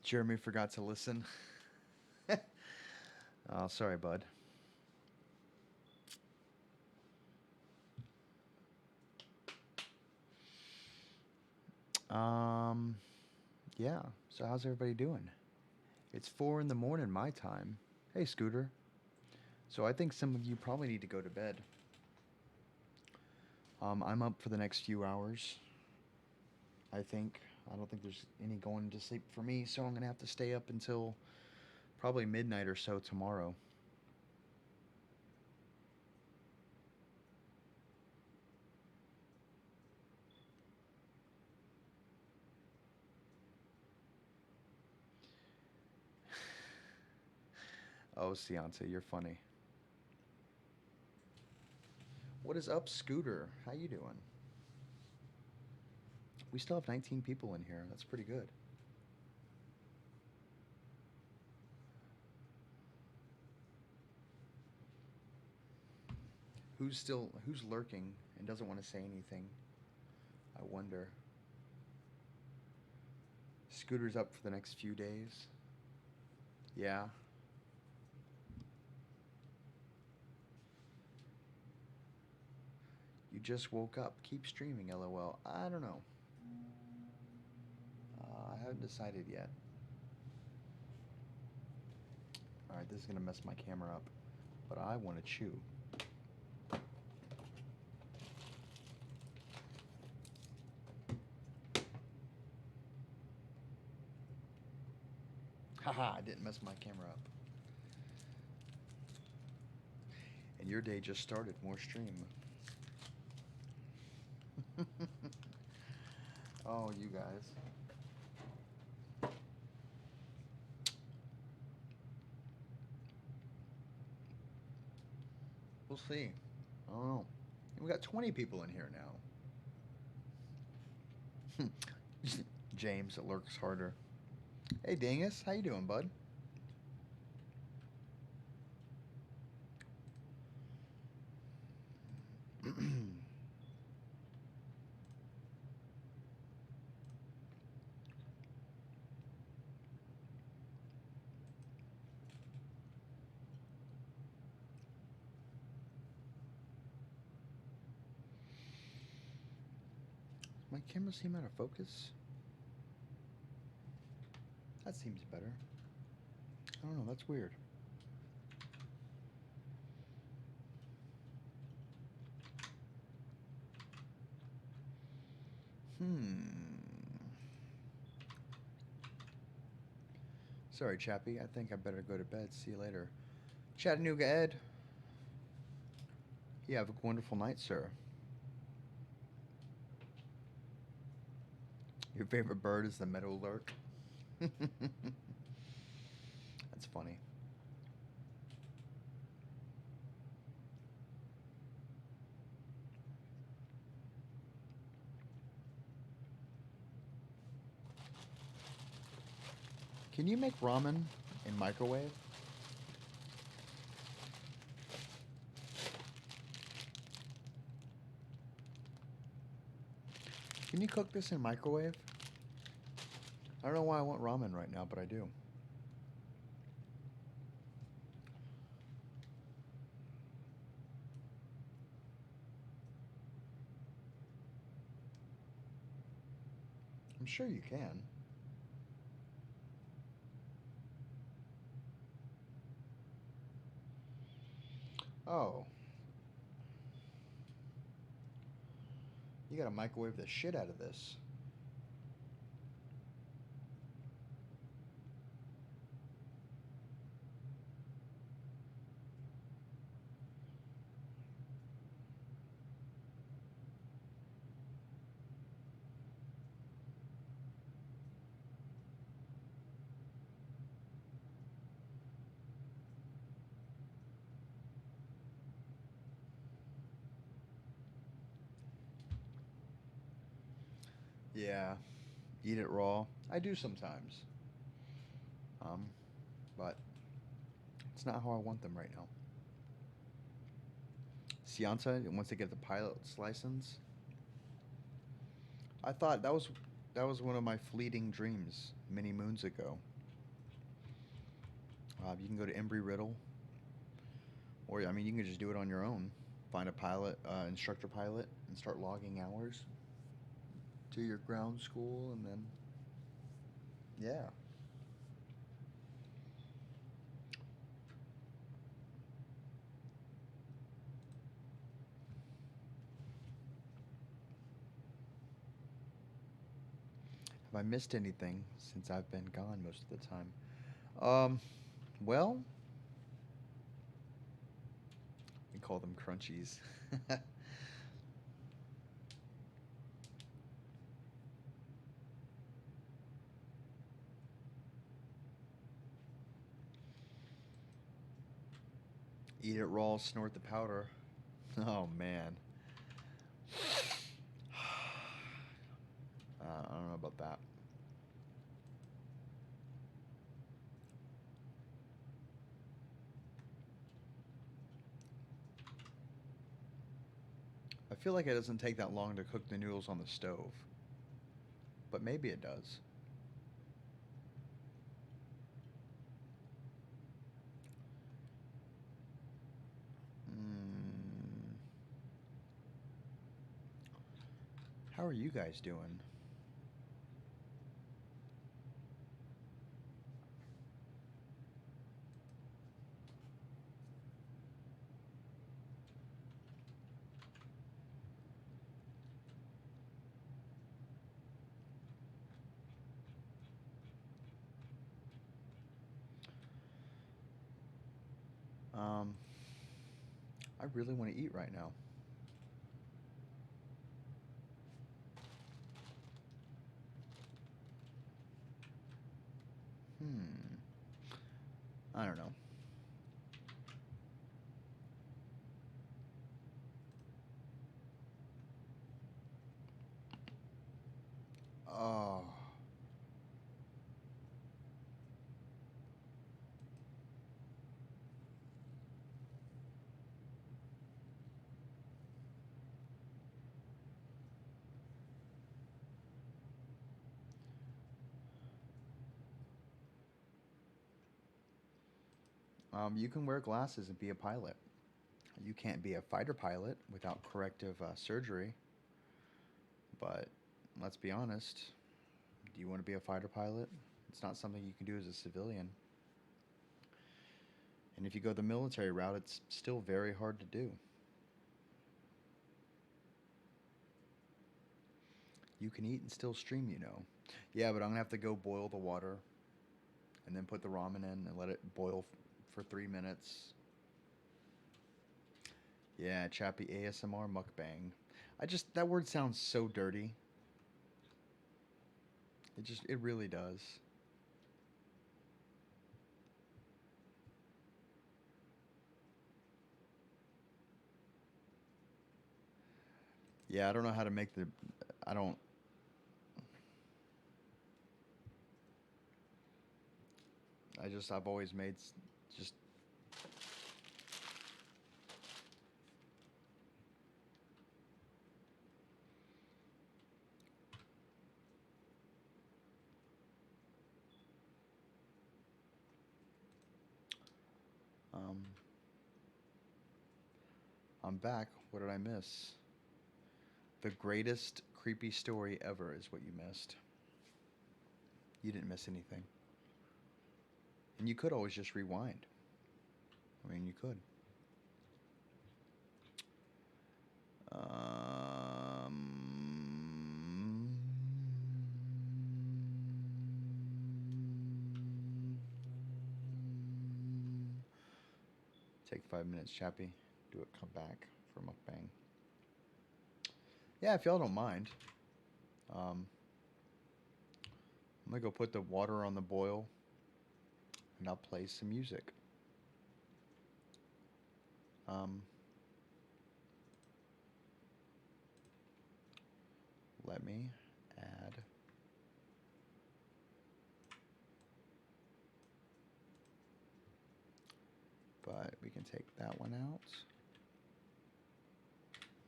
Jeremy forgot to listen. Oh, sorry, bud. Um, yeah. So how's everybody doing? It's 4 in the morning my time. Hey, Scooter. So I think some of you probably need to go to bed. I'm up for the next few hours. I think. I don't think there's any going to sleep for me, so I'm gonna have to stay up until probably midnight or so tomorrow. Oh, Cianta, you're funny. What is up, Scooter? How you doing? We still have 19 people in here. That's pretty good. Who's lurking and doesn't want to say anything? I wonder. Scooter's up for the next few days. Yeah. You just woke up. Keep streaming, LOL. I don't know. I haven't decided yet. Alright, this is going to mess my camera up. But I want to chew. Haha, I didn't mess my camera up. And your day just started. More stream. Oh, you guys. We'll see. I don't know. We got 20 people in here now. James, it lurks harder. Hey, Dingus, how you doing, bud? My camera seem out of focus? That seems better. I don't know, that's weird. Sorry, Chappy. I think I better go to bed. See you later. Chattanooga Ed. You have a wonderful night, sir. Your favorite bird is the meadowlark. That's funny. Can you make ramen in microwave? Can you cook this in microwave? I don't know why I want ramen right now, but I do. I'm sure you can. Oh. You gotta microwave the shit out of this. Yeah. Eat it raw. I do sometimes. Um, but it's not how I want them right now. Cianca, once they get the pilot's license, I thought that was one of my fleeting dreams many moons ago. You can go to Embry Riddle, or I mean, you can just do it on your own. Find a pilot, instructor pilot, and start logging hours to your ground school, and then yeah. Have I missed anything since I've been gone most of the time? Well, we call them crunchies. Eat it raw, snort the powder. Oh man. I don't know about that. I feel like it doesn't take that long to cook the noodles on the stove, but maybe it does. Mm, how are you guys doing? Um, I really want to eat right now. Hmm. I don't know. Oh. You can wear glasses and be a pilot. You can't be a fighter pilot without corrective surgery. But let's be honest. Do you want to be a fighter pilot? It's not something you can do as a civilian. And if you go the military route, it's still very hard to do. You can eat and still stream, you know. Yeah, but I'm going to have to go boil the water and then put the ramen in and let it boil for 3 minutes. Yeah, Chappy ASMR mukbang. That word sounds so dirty. It really does. Yeah, I don't know how to make I don't, I've always made just, um, I'm back. What did I miss? The greatest creepy story ever is what you missed. You didn't miss anything. And you could always just rewind. I mean, you could. Take 5 minutes, Chappy. Do it, come back for mukbang. Yeah, if y'all don't mind. I'm going to go put the water on the boil. And I'll play some music. Let me add but we can take that one out,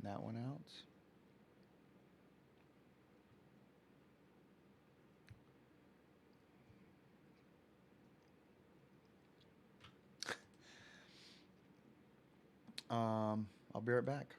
that one out. I'll be right back.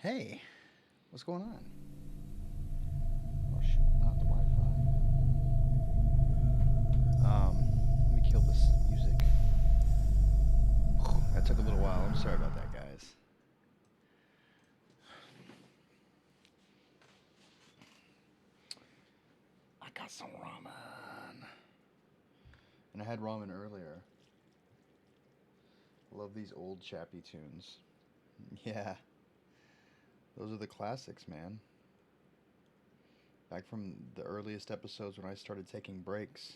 Hey, what's going on? Oh shoot, not the Wi-Fi. Let me kill this music. That took a little while. I'm sorry about that, guys. I got some ramen. And I had ramen earlier. Love these old Chappy tunes. Yeah. Those are the classics, man. Back from the earliest episodes when I started taking breaks,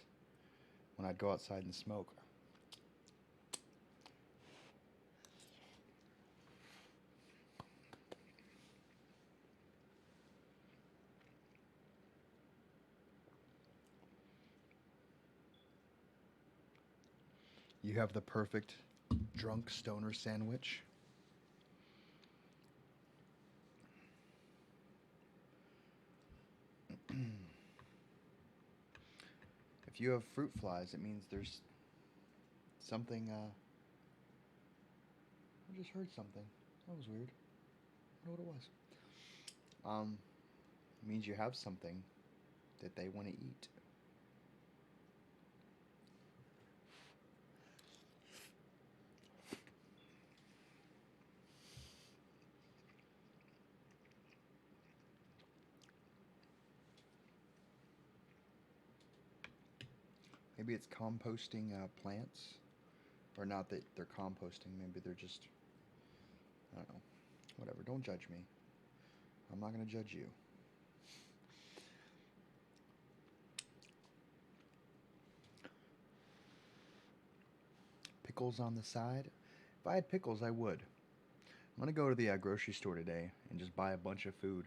when I'd go outside and smoke. You have the perfect drunk stoner sandwich. If you have fruit flies, it means there's something, I just heard something. That was weird. I don't know what it was. It means you have something that they want to eat. Maybe it's composting plants. Or not that they're composting. Maybe they're just, I don't know. Whatever. Don't judge me. I'm not going to judge you. Pickles on the side. If I had pickles, I would. I'm going to go to the grocery store today and just buy a bunch of food.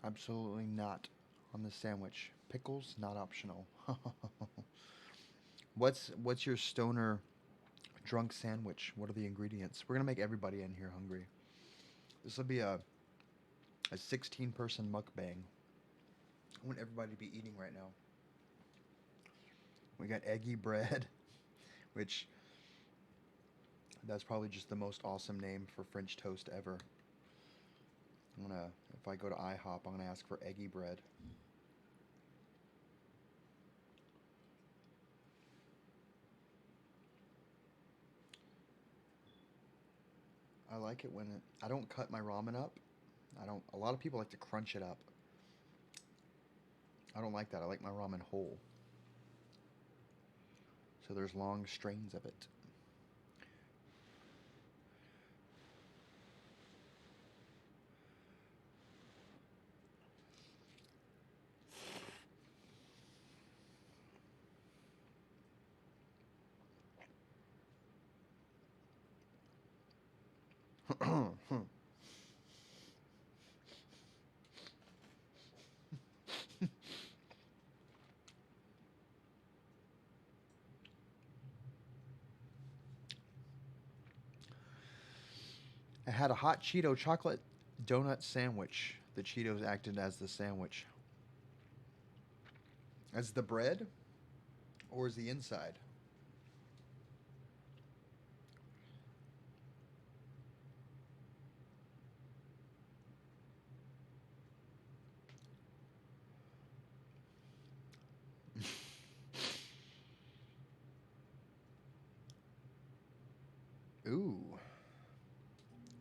Absolutely not on the sandwich. Pickles, not optional. What's your stoner drunk sandwich? What are the ingredients? We're gonna make everybody in here hungry. This will be a 16-person mukbang. I want everybody to be eating right now. We got eggy bread, which that's probably just the most awesome name for French toast ever. If I go to IHOP, I'm gonna ask for eggy bread. I like it when I don't cut my ramen up. A lot of people like to crunch it up. I don't like that. I like my ramen whole. So there's long strains of it. I had a hot Cheeto chocolate donut sandwich. The Cheetos acted as the sandwich. As the bread? Or is the inside? Ooh.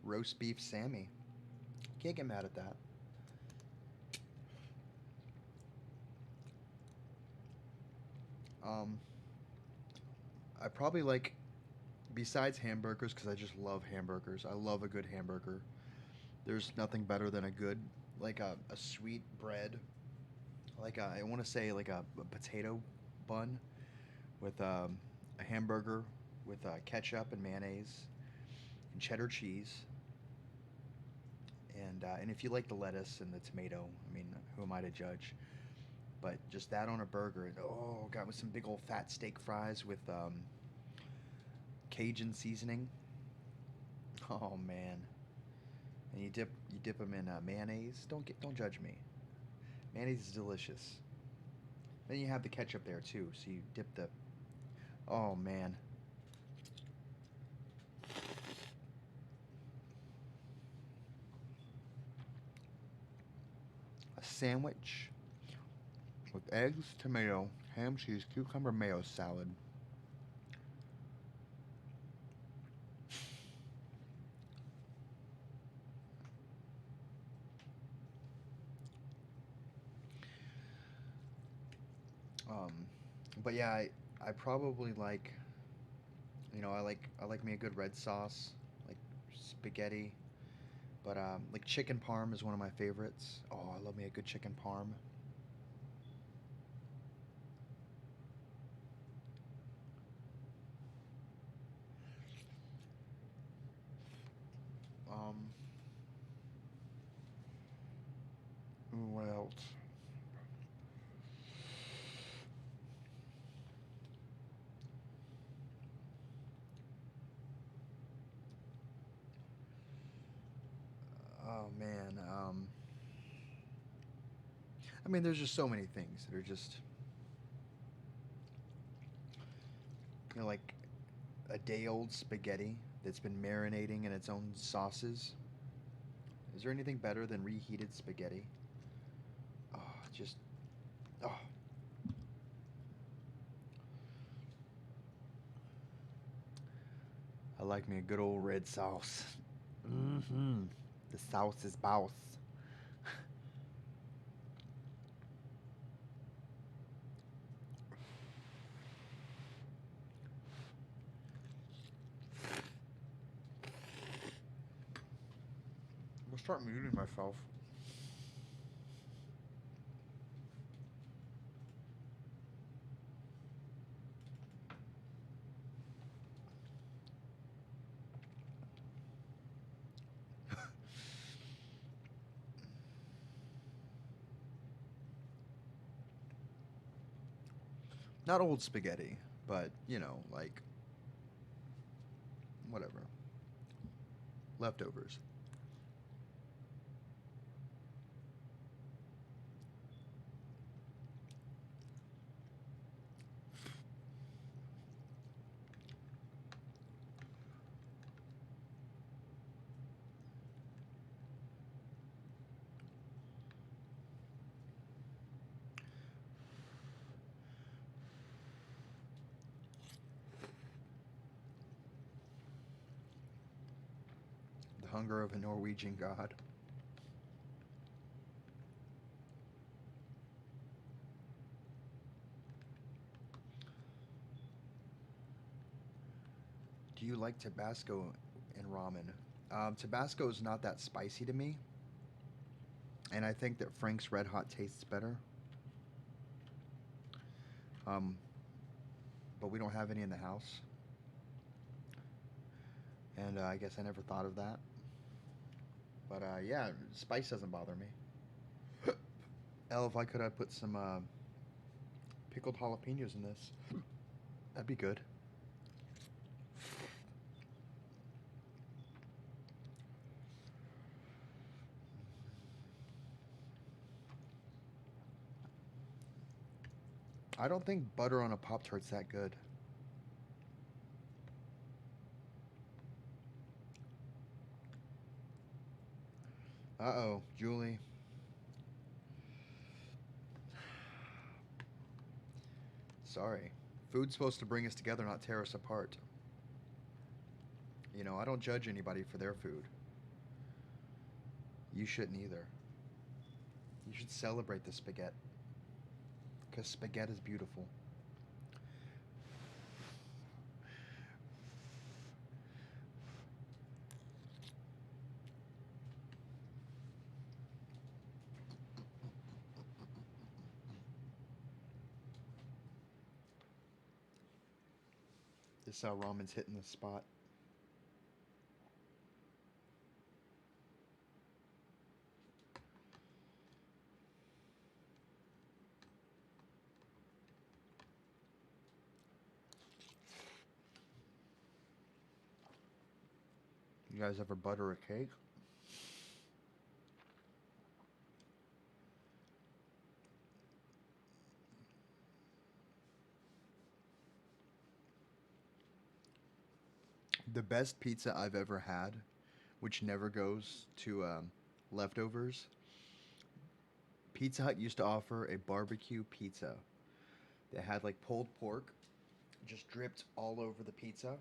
Roast beef Sammy. Can't get mad at that. I probably like, besides hamburgers, because I just love hamburgers. I love a good hamburger. There's nothing better than a good, like a sweet bread. I want to say like a potato bun with a hamburger with ketchup and mayonnaise and cheddar cheese And if you like the lettuce and the tomato, I mean, who am I to judge? But just that on a burger, oh, got with some big old fat steak fries with Cajun seasoning. Oh man, and you dip them in mayonnaise. Don't judge me. Mayonnaise is delicious. Then you have the ketchup there too, so you dip the. Oh man, a sandwich with eggs, tomato, ham, cheese, cucumber, mayo salad. Um, but yeah, I probably like, I like me a good red sauce, like spaghetti. But like chicken parm is one of my favorites. Oh, I love me a good chicken parm. Um, what else? Oh man. I mean, there's just so many things that are just, like a day old spaghetti that's been marinating in its own sauces. Is there anything better than reheated spaghetti? Oh, just, oh, I like me a good old red sauce. Mm-hmm. The sauce is boss. I'm gonna start muting myself. Not old spaghetti, but like whatever. Leftovers. The hunger of a Norwegian god. Do you like Tabasco in ramen? Tabasco is not that spicy to me, and I think that Frank's Red Hot tastes better. Um, but we don't have any in the house, and I guess I never thought of that. But yeah, spice doesn't bother me. Hell, if I could, I'd put some pickled jalapenos in this. That'd be good. I don't think butter on a Pop Tart's that good. Uh oh, Julie. Sorry. Food's supposed to bring us together, not tear us apart. I don't judge anybody for their food. You shouldn't either. You should celebrate the spaghetti, because spaghetti is beautiful. This ramen's hitting the spot. You guys ever butter a cake? The best pizza I've ever had, which never goes to leftovers. Pizza Hut used to offer a barbecue pizza that had like pulled pork just dripped all over the pizza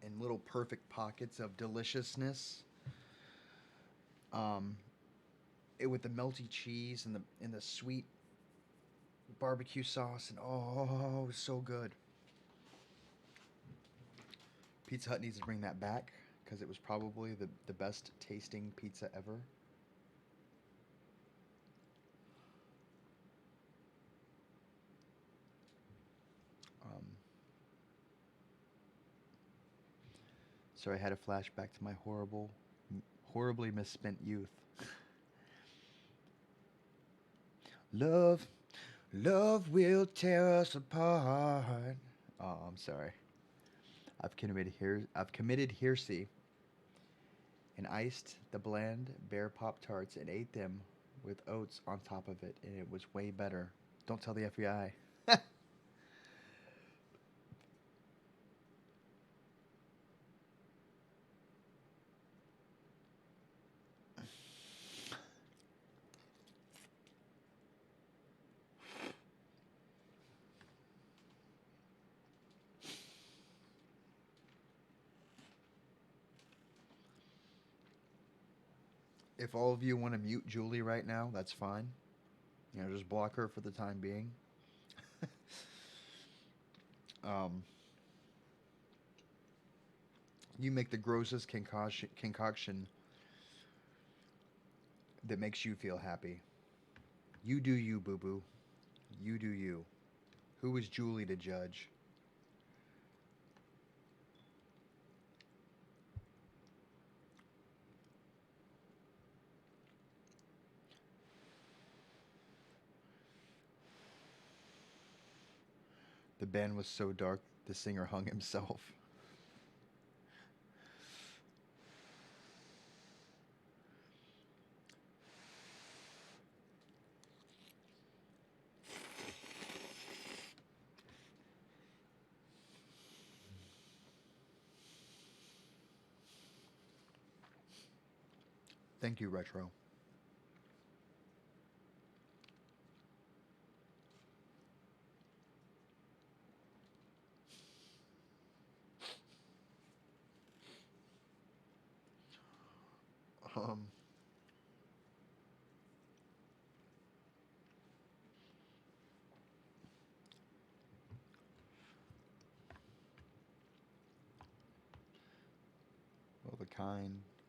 in little perfect pockets of deliciousness. Um, it with the melty cheese and the sweet barbecue sauce and oh, it was so good. Pizza Hut needs to bring that back because it was probably the best tasting pizza ever. Um, so I had a flashback to my horribly misspent youth. Love, love will tear us apart. Oh, I'm sorry. I've committed heresy and iced the bland bear pop tarts and ate them with oats on top of it, and it was way better. Don't tell the FBI. If all of you want to mute Julie right now, that's fine. You know, just block her for the time being. um, you make the grossest concoction that makes you feel happy. You do you, boo boo. You do you. Who is Julie to judge? The band was so dark, the singer hung himself. Thank you, Retro. Um,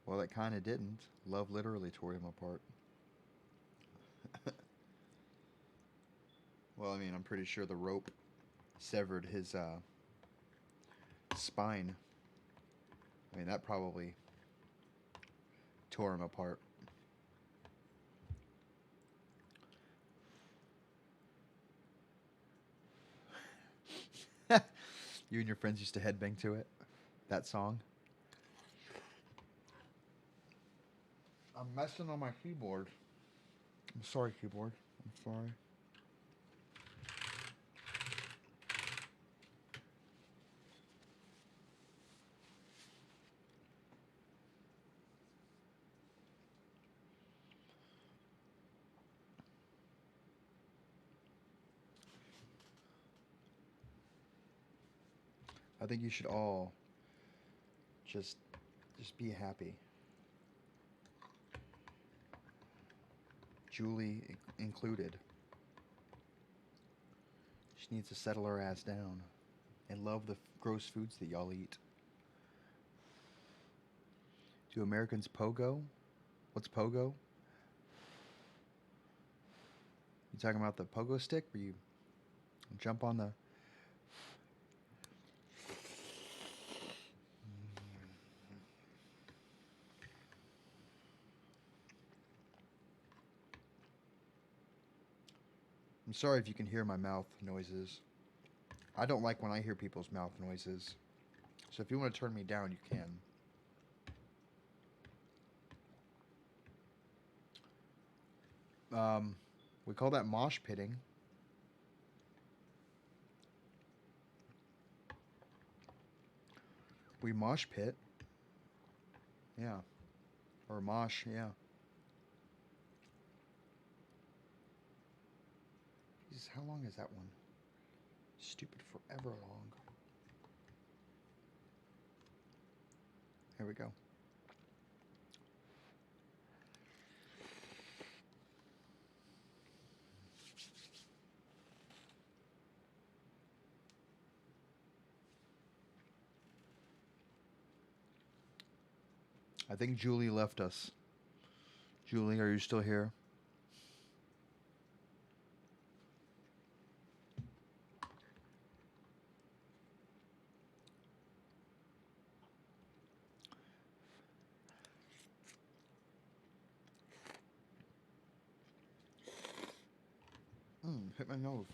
well, that kind of didn't. Love literally tore him apart. Well, I mean, I'm pretty sure the rope severed his spine. I mean, that probably tore him apart. You and your friends used to headbang to it? That song? I'm messing on my keyboard. I'm sorry, keyboard. I'm sorry. I think you should all just be happy. Julie included. She needs to settle her ass down and love the gross foods that y'all eat. Do Americans pogo? What's pogo? You talking about the pogo stick where you jump on the... I'm sorry if you can hear my mouth noises. I don't like when I hear people's mouth noises. So if you want to turn me down, you can. We call that mosh pitting. We mosh pit. Yeah. Or mosh, yeah. Jesus, how long is that one? Stupid forever long. Here we go. I think Julie left us. Julie, are you still here? Hit my nose.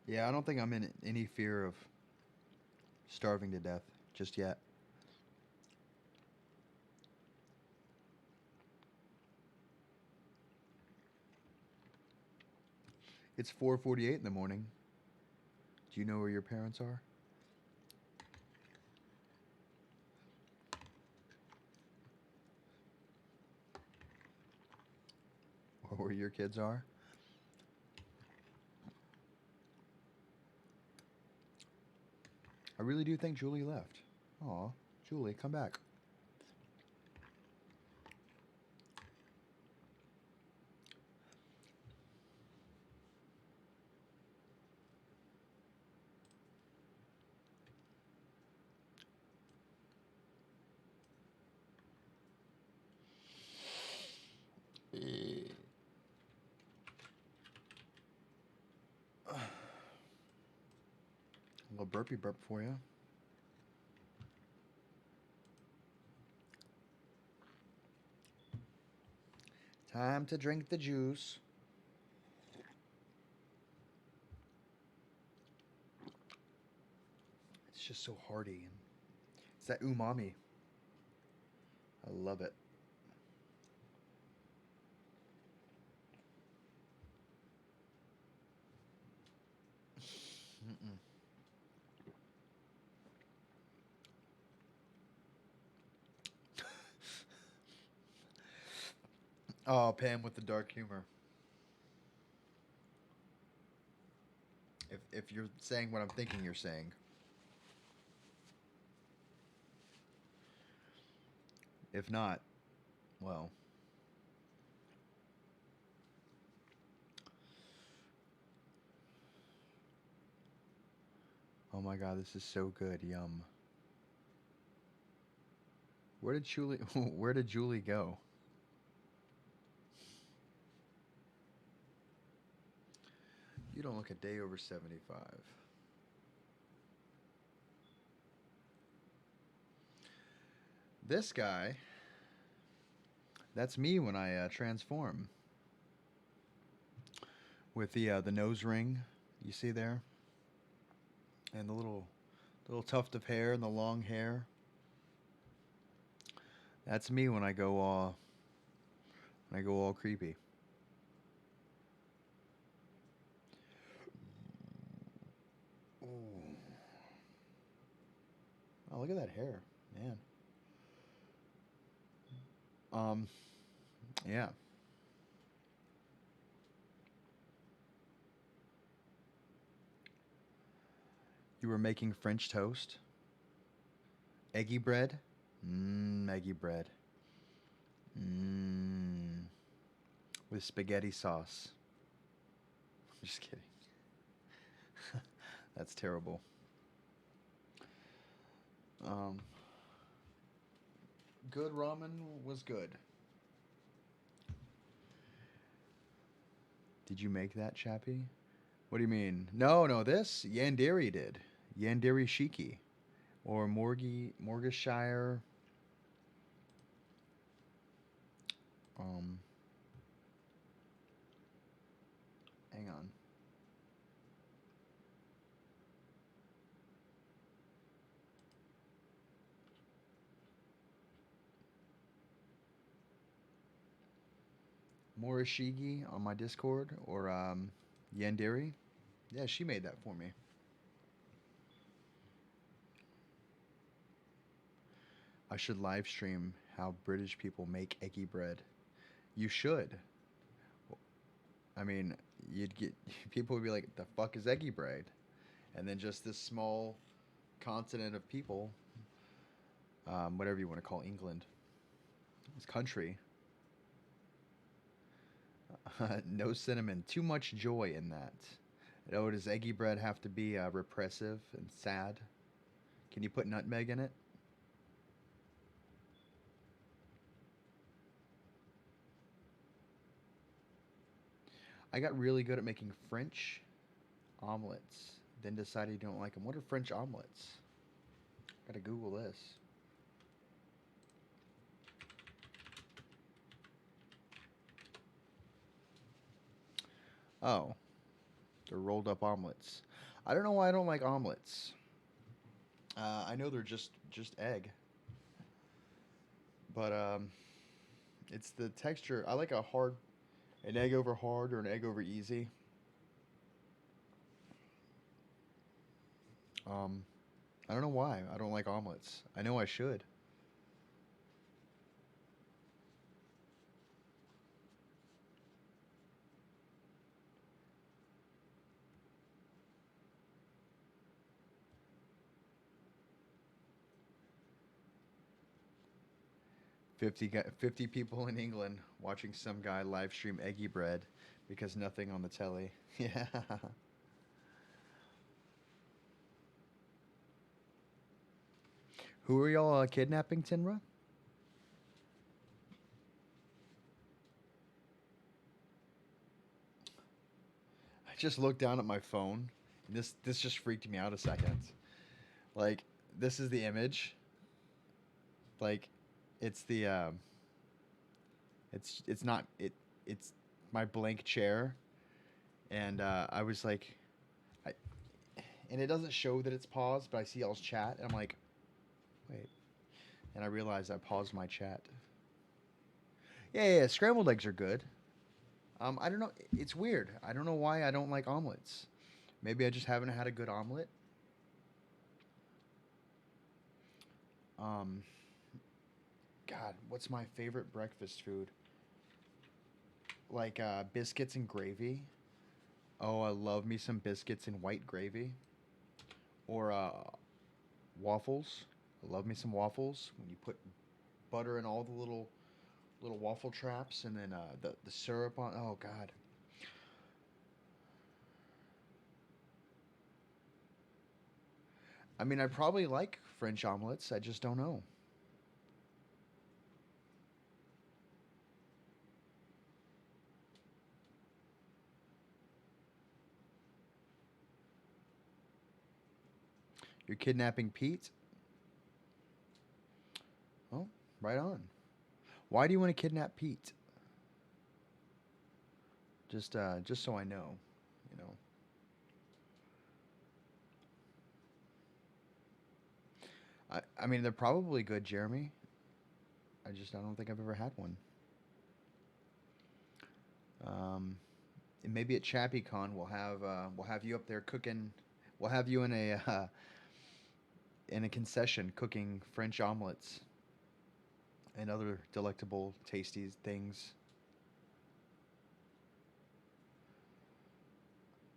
Yeah, I don't think I'm in any fear of starving to death just yet. It's 4:48 in the morning. Do you know where your parents are? Or where your kids are? I really do think Julie left. Aw, Julie, come back. A little burpee burp for you. Time to drink the juice. It's just so hearty. It's that umami. I love it. Mm-mm. Oh, Pam with the dark humor. If you're saying what I'm thinking you're saying. If not, well. Oh my god, this is so good. Yum. Where did Julie where did Julie go? You don't look a day over 75. This guy, that's me when I transform. With the nose ring, you see there, and the little tuft of hair and the long hair. That's me when I go all creepy. Ooh. Oh, look at that hair, man. Um, yeah. You were making French toast, eggy bread. Eggy bread. Mmm. With spaghetti sauce. I'm just kidding. That's terrible. Um, good ramen was good. Did you make that, Chappy? What do you mean? No, no, this Yandere did. Yandere Shiki. Or Morgashire. Um, hang on. Morishigi on my Discord. Or Yandere. Yeah, she made that for me. I should live stream how British people make eggy bread. You should. I mean, you'd get people would be like, "The fuck is eggy bread?" And then just this small continent of people, whatever you want to call England, this country, no cinnamon, too much joy in that. Oh, does eggy bread have to be repressive and sad? Can you put nutmeg in it? I got really good at making French omelets, then decided you don't like them. What are French omelets? Gotta Google this. Oh, they're rolled up omelets. I don't know why I don't like omelets. I know they're just egg, but it's the texture. I like an egg over hard or an egg over easy. Um, I don't know why I don't like omelets. I know I should. 50 people in England watching some guy live stream eggy bread because nothing on the telly. Yeah. Who are y'all kidnapping, Tinra? I just looked down at my phone. And this just freaked me out a second. Like this is the image. Like it's the it's not it's my blank chair, and I was like, I and it doesn't show that it's paused, but I see y'all's chat, and I'm like, wait, and I realized I paused my chat. Yeah, yeah, yeah, scrambled eggs are good. I don't know. It's weird. I don't know why I don't like omelets. Maybe I just haven't had a good omelet. Um, God, what's my favorite breakfast food? Like biscuits and gravy. Oh, I love me some biscuits and white gravy. Or waffles. I love me some waffles. When you put butter in all the little waffle traps, and then the syrup on. Oh God. I mean, I probably like French omelets. I just don't know. You're kidnapping Pete? Oh, right on. Why do you want to kidnap Pete? Just so I know, you know. I mean, they're probably good, Jeremy. I don't think I've ever had one. Um, and maybe at ChappyCon we'll have you up there cooking. We'll have you in a concession cooking French omelets and other delectable, tasty things.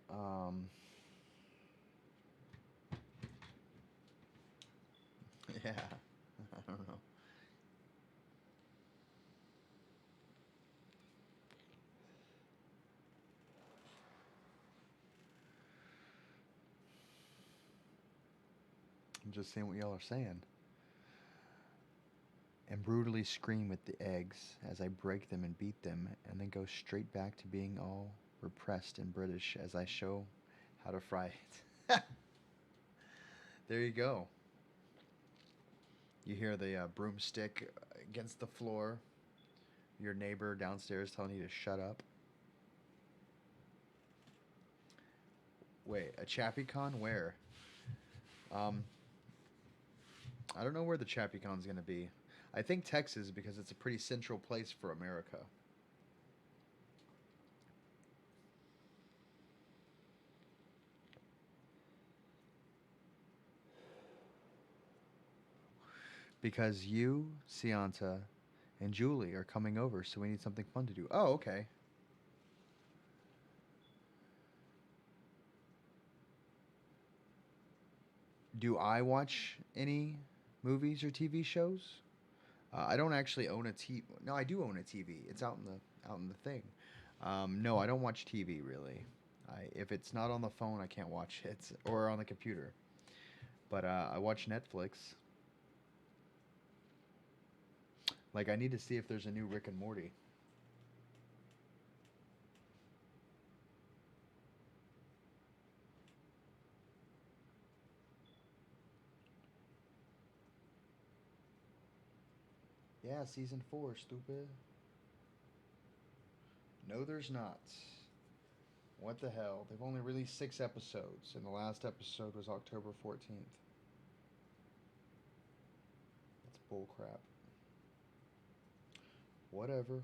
Um, yeah, I don't know. I'm just saying what y'all are saying. And brutally scream at the eggs as I break them and beat them, and then go straight back to being all repressed and British as I show how to fry it. There you go. You hear the broomstick against the floor. Your neighbor downstairs telling you to shut up. Wait, a ChappyCon? Where? Um, I don't know where the ChappyCon's going to be. I think Texas because it's a pretty central place for America. Because you, Sianta, and Julie are coming over, so we need something fun to do. Oh, okay. Do I watch any movies or TV shows? I don't actually own a TV. No, I do own a TV. It's out in the thing. No, I don't watch TV really. If it's not on the phone, I can't watch it, or on the computer. But I watch Netflix. Like I need to see if there's a new Rick and Morty. Yeah, season 4, stupid. No, there's not. What the hell? They've only released 6 episodes, and the last episode was October 14th. That's bullcrap. Whatever.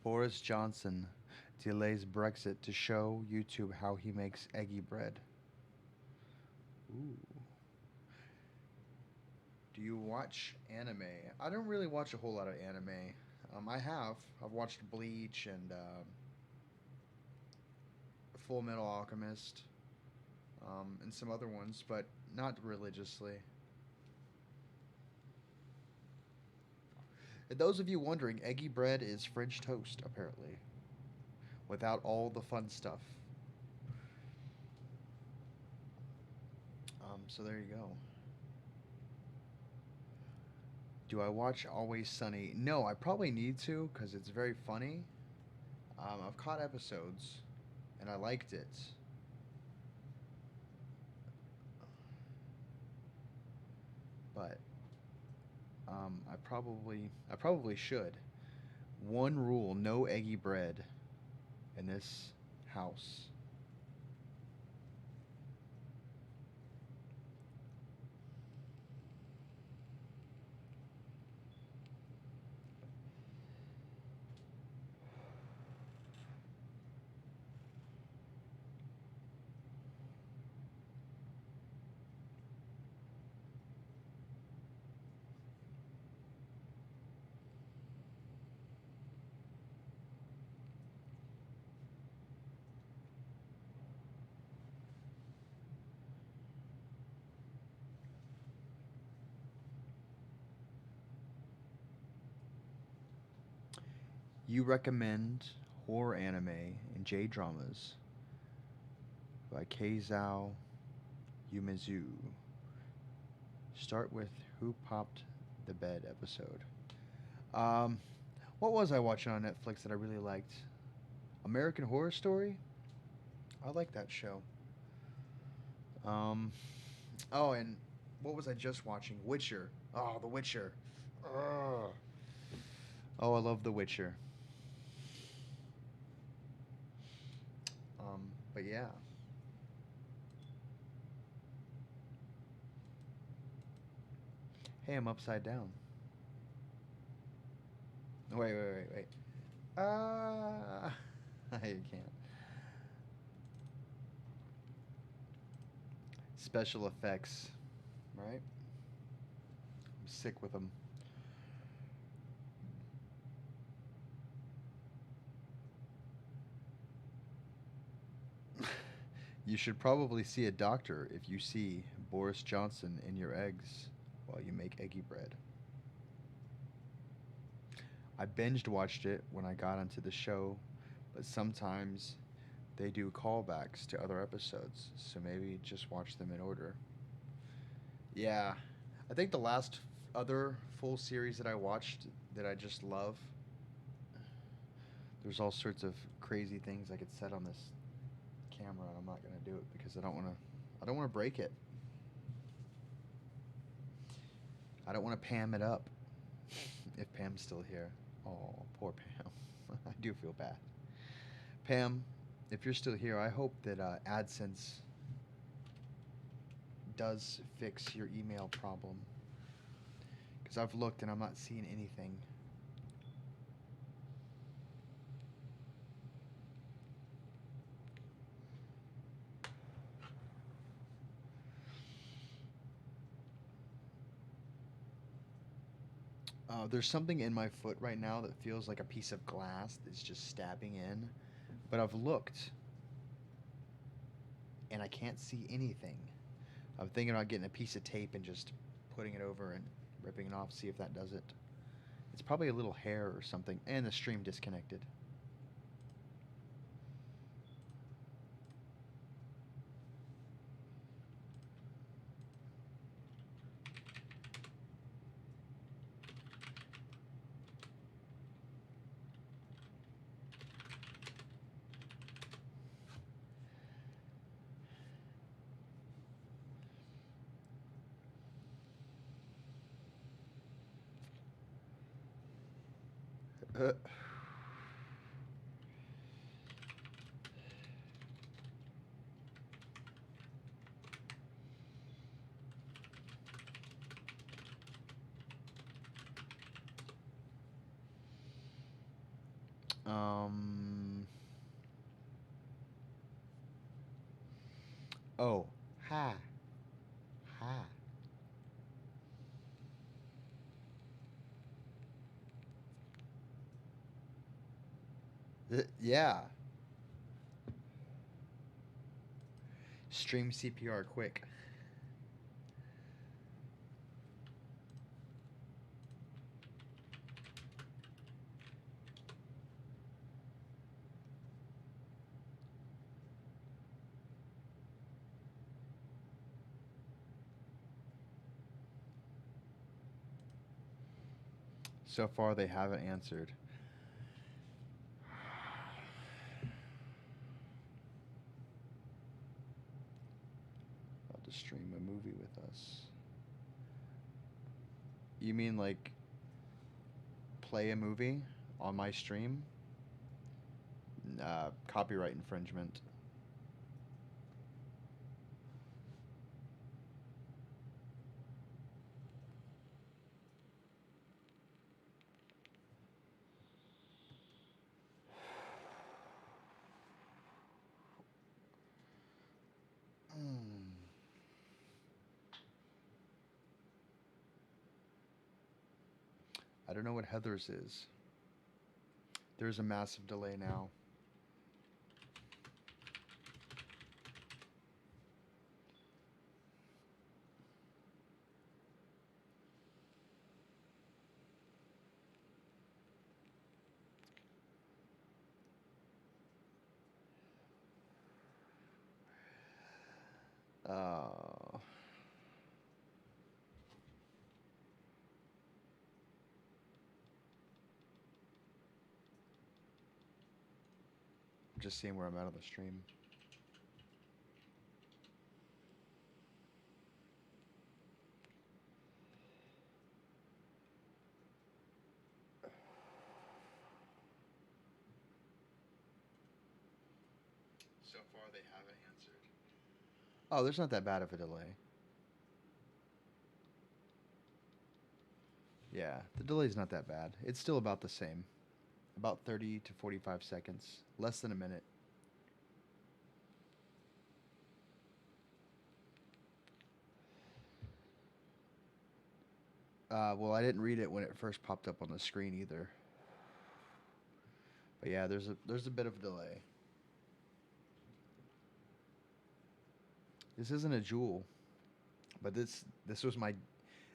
Boris Johnson delays Brexit to show YouTube how he makes eggy bread. Ooh. Do you watch anime? I don't really watch a whole lot of anime. I have. I've watched Bleach and Full Metal Alchemist, and some other ones, but not religiously. And those of you wondering, eggy bread is French toast, apparently, without all the fun stuff. So there you go. Do I watch Always Sunny? No, I probably need to because it's very funny. I've caught episodes and I liked it. But I probably should. One rule: no eggy bread in this house. You recommend horror anime and J dramas by Keizao Yumizu. Start with Who Popped the Bed episode. Um, what was I watching on Netflix that I really liked? American Horror Story. I like that show. Um, oh, and what was I just watching? Witcher. Oh, The Witcher. Ugh. Oh, I love The Witcher. But yeah. Hey, I'm upside down. Wait. Ah, you can't. Special effects, right? I'm sick with them. You should probably see a doctor if you see Boris Johnson in your eggs while you make eggy bread. I binged watched it when I got into the show, but sometimes they do callbacks to other episodes, so maybe just watch them in order. Yeah, I think the last other full series that I watched that I just love, there's all sorts of crazy things I could set on this camera, and I'm not gonna do it because I don't want to break it. I don't want to Pam it up. If Pam's still here. Oh, poor Pam. I do feel bad. Pam, if you're still here, I hope that AdSense does fix your email problem. Because I've looked and I'm not seeing anything. There's something in my foot right now that feels like a piece of glass that's just stabbing in. But I've looked and I can't see anything. I'm thinking about getting a piece of tape and just putting it over and ripping it off, see if that does it. It's probably a little hair or something. And the stream disconnected. Uh, um. Oh. Ha. Ha. Yeah. Stream CPR quick. So far, they haven't answered. About to stream a movie with us. You mean like play a movie on my stream? Copyright infringement. I don't know what Heather's is. There's a massive delay now. Uh, just seeing where I'm at on the stream. So far, they haven't answered. Oh, there's not that bad of a delay. Yeah, the delay's not that bad. It's still about the same. About 30 to 45 seconds. Less than a minute. Well, I didn't read it when it first popped up on the screen either. But yeah, there's a bit of delay. This isn't a jewel, but this was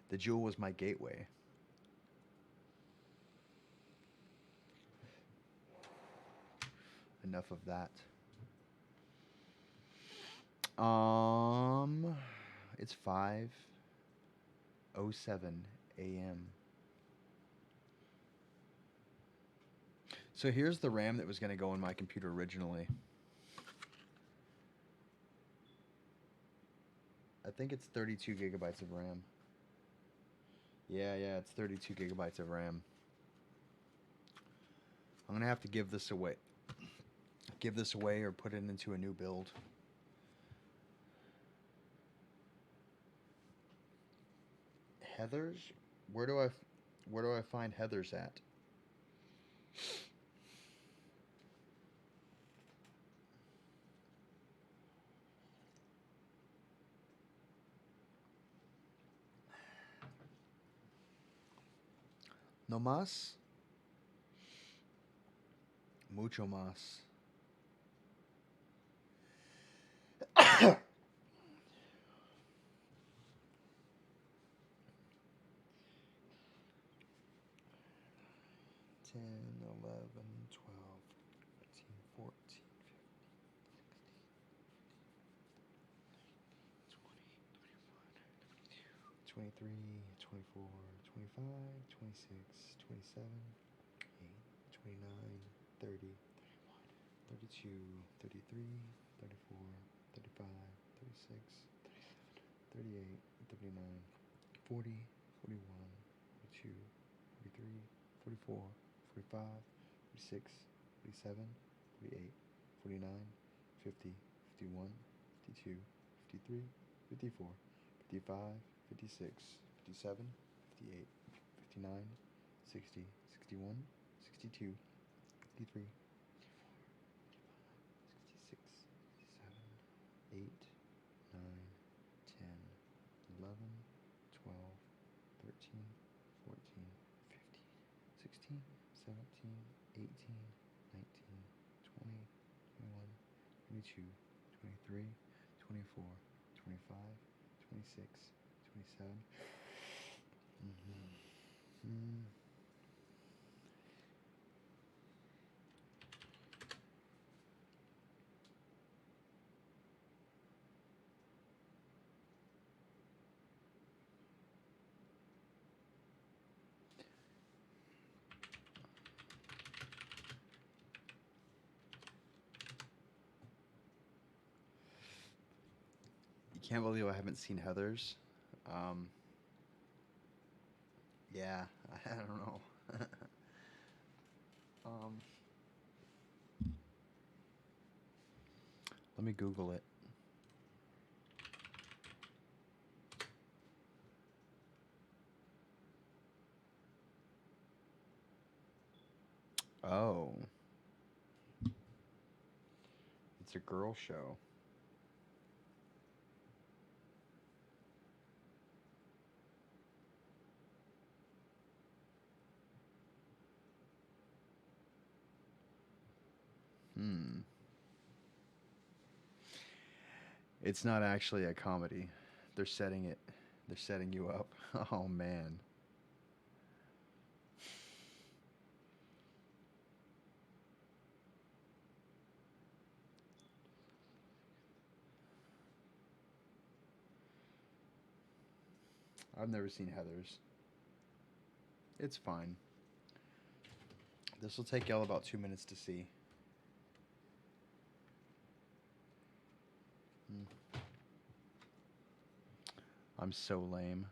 the jewel was my gateway. enough of that. It's 5:07 a.m. So here's the RAM that was going to go in my computer originally. I think it's 32 gigabytes of RAM. Yeah, it's 32 gigabytes of RAM. I'm going to have to give this away. Give this away or put it into a new build. Heathers? Where do I find Heathers at? No más? Mucho más. Ten, 11, 12, 13, 14, 15, 23, 24, 25, 26, 27, 8, 29, 30, 32, 33, 34, 35, 36, 38, 39, 40, 41, 42, 43, 44, 45, 46, 47, 48, 49, 50, 51, 52, 53, 54, 55, 56, 57, 58, 59, 60, 61, 62, 63, 64, 65, 66, 67, 8, 9, 10, 11, 12, 13, 14, 15, 16, 17, 18, 19, 20, 21, 22, 23, 24, 25, 26, 27. You can't believe I haven't seen Heathers. Yeah, I don't know. Let me Google it. Oh. It's a girl show. It's not actually a comedy. They're setting you up. Oh man. I've never seen Heathers. It's fine. This will take y'all about 2 minutes to see. I'm so lame.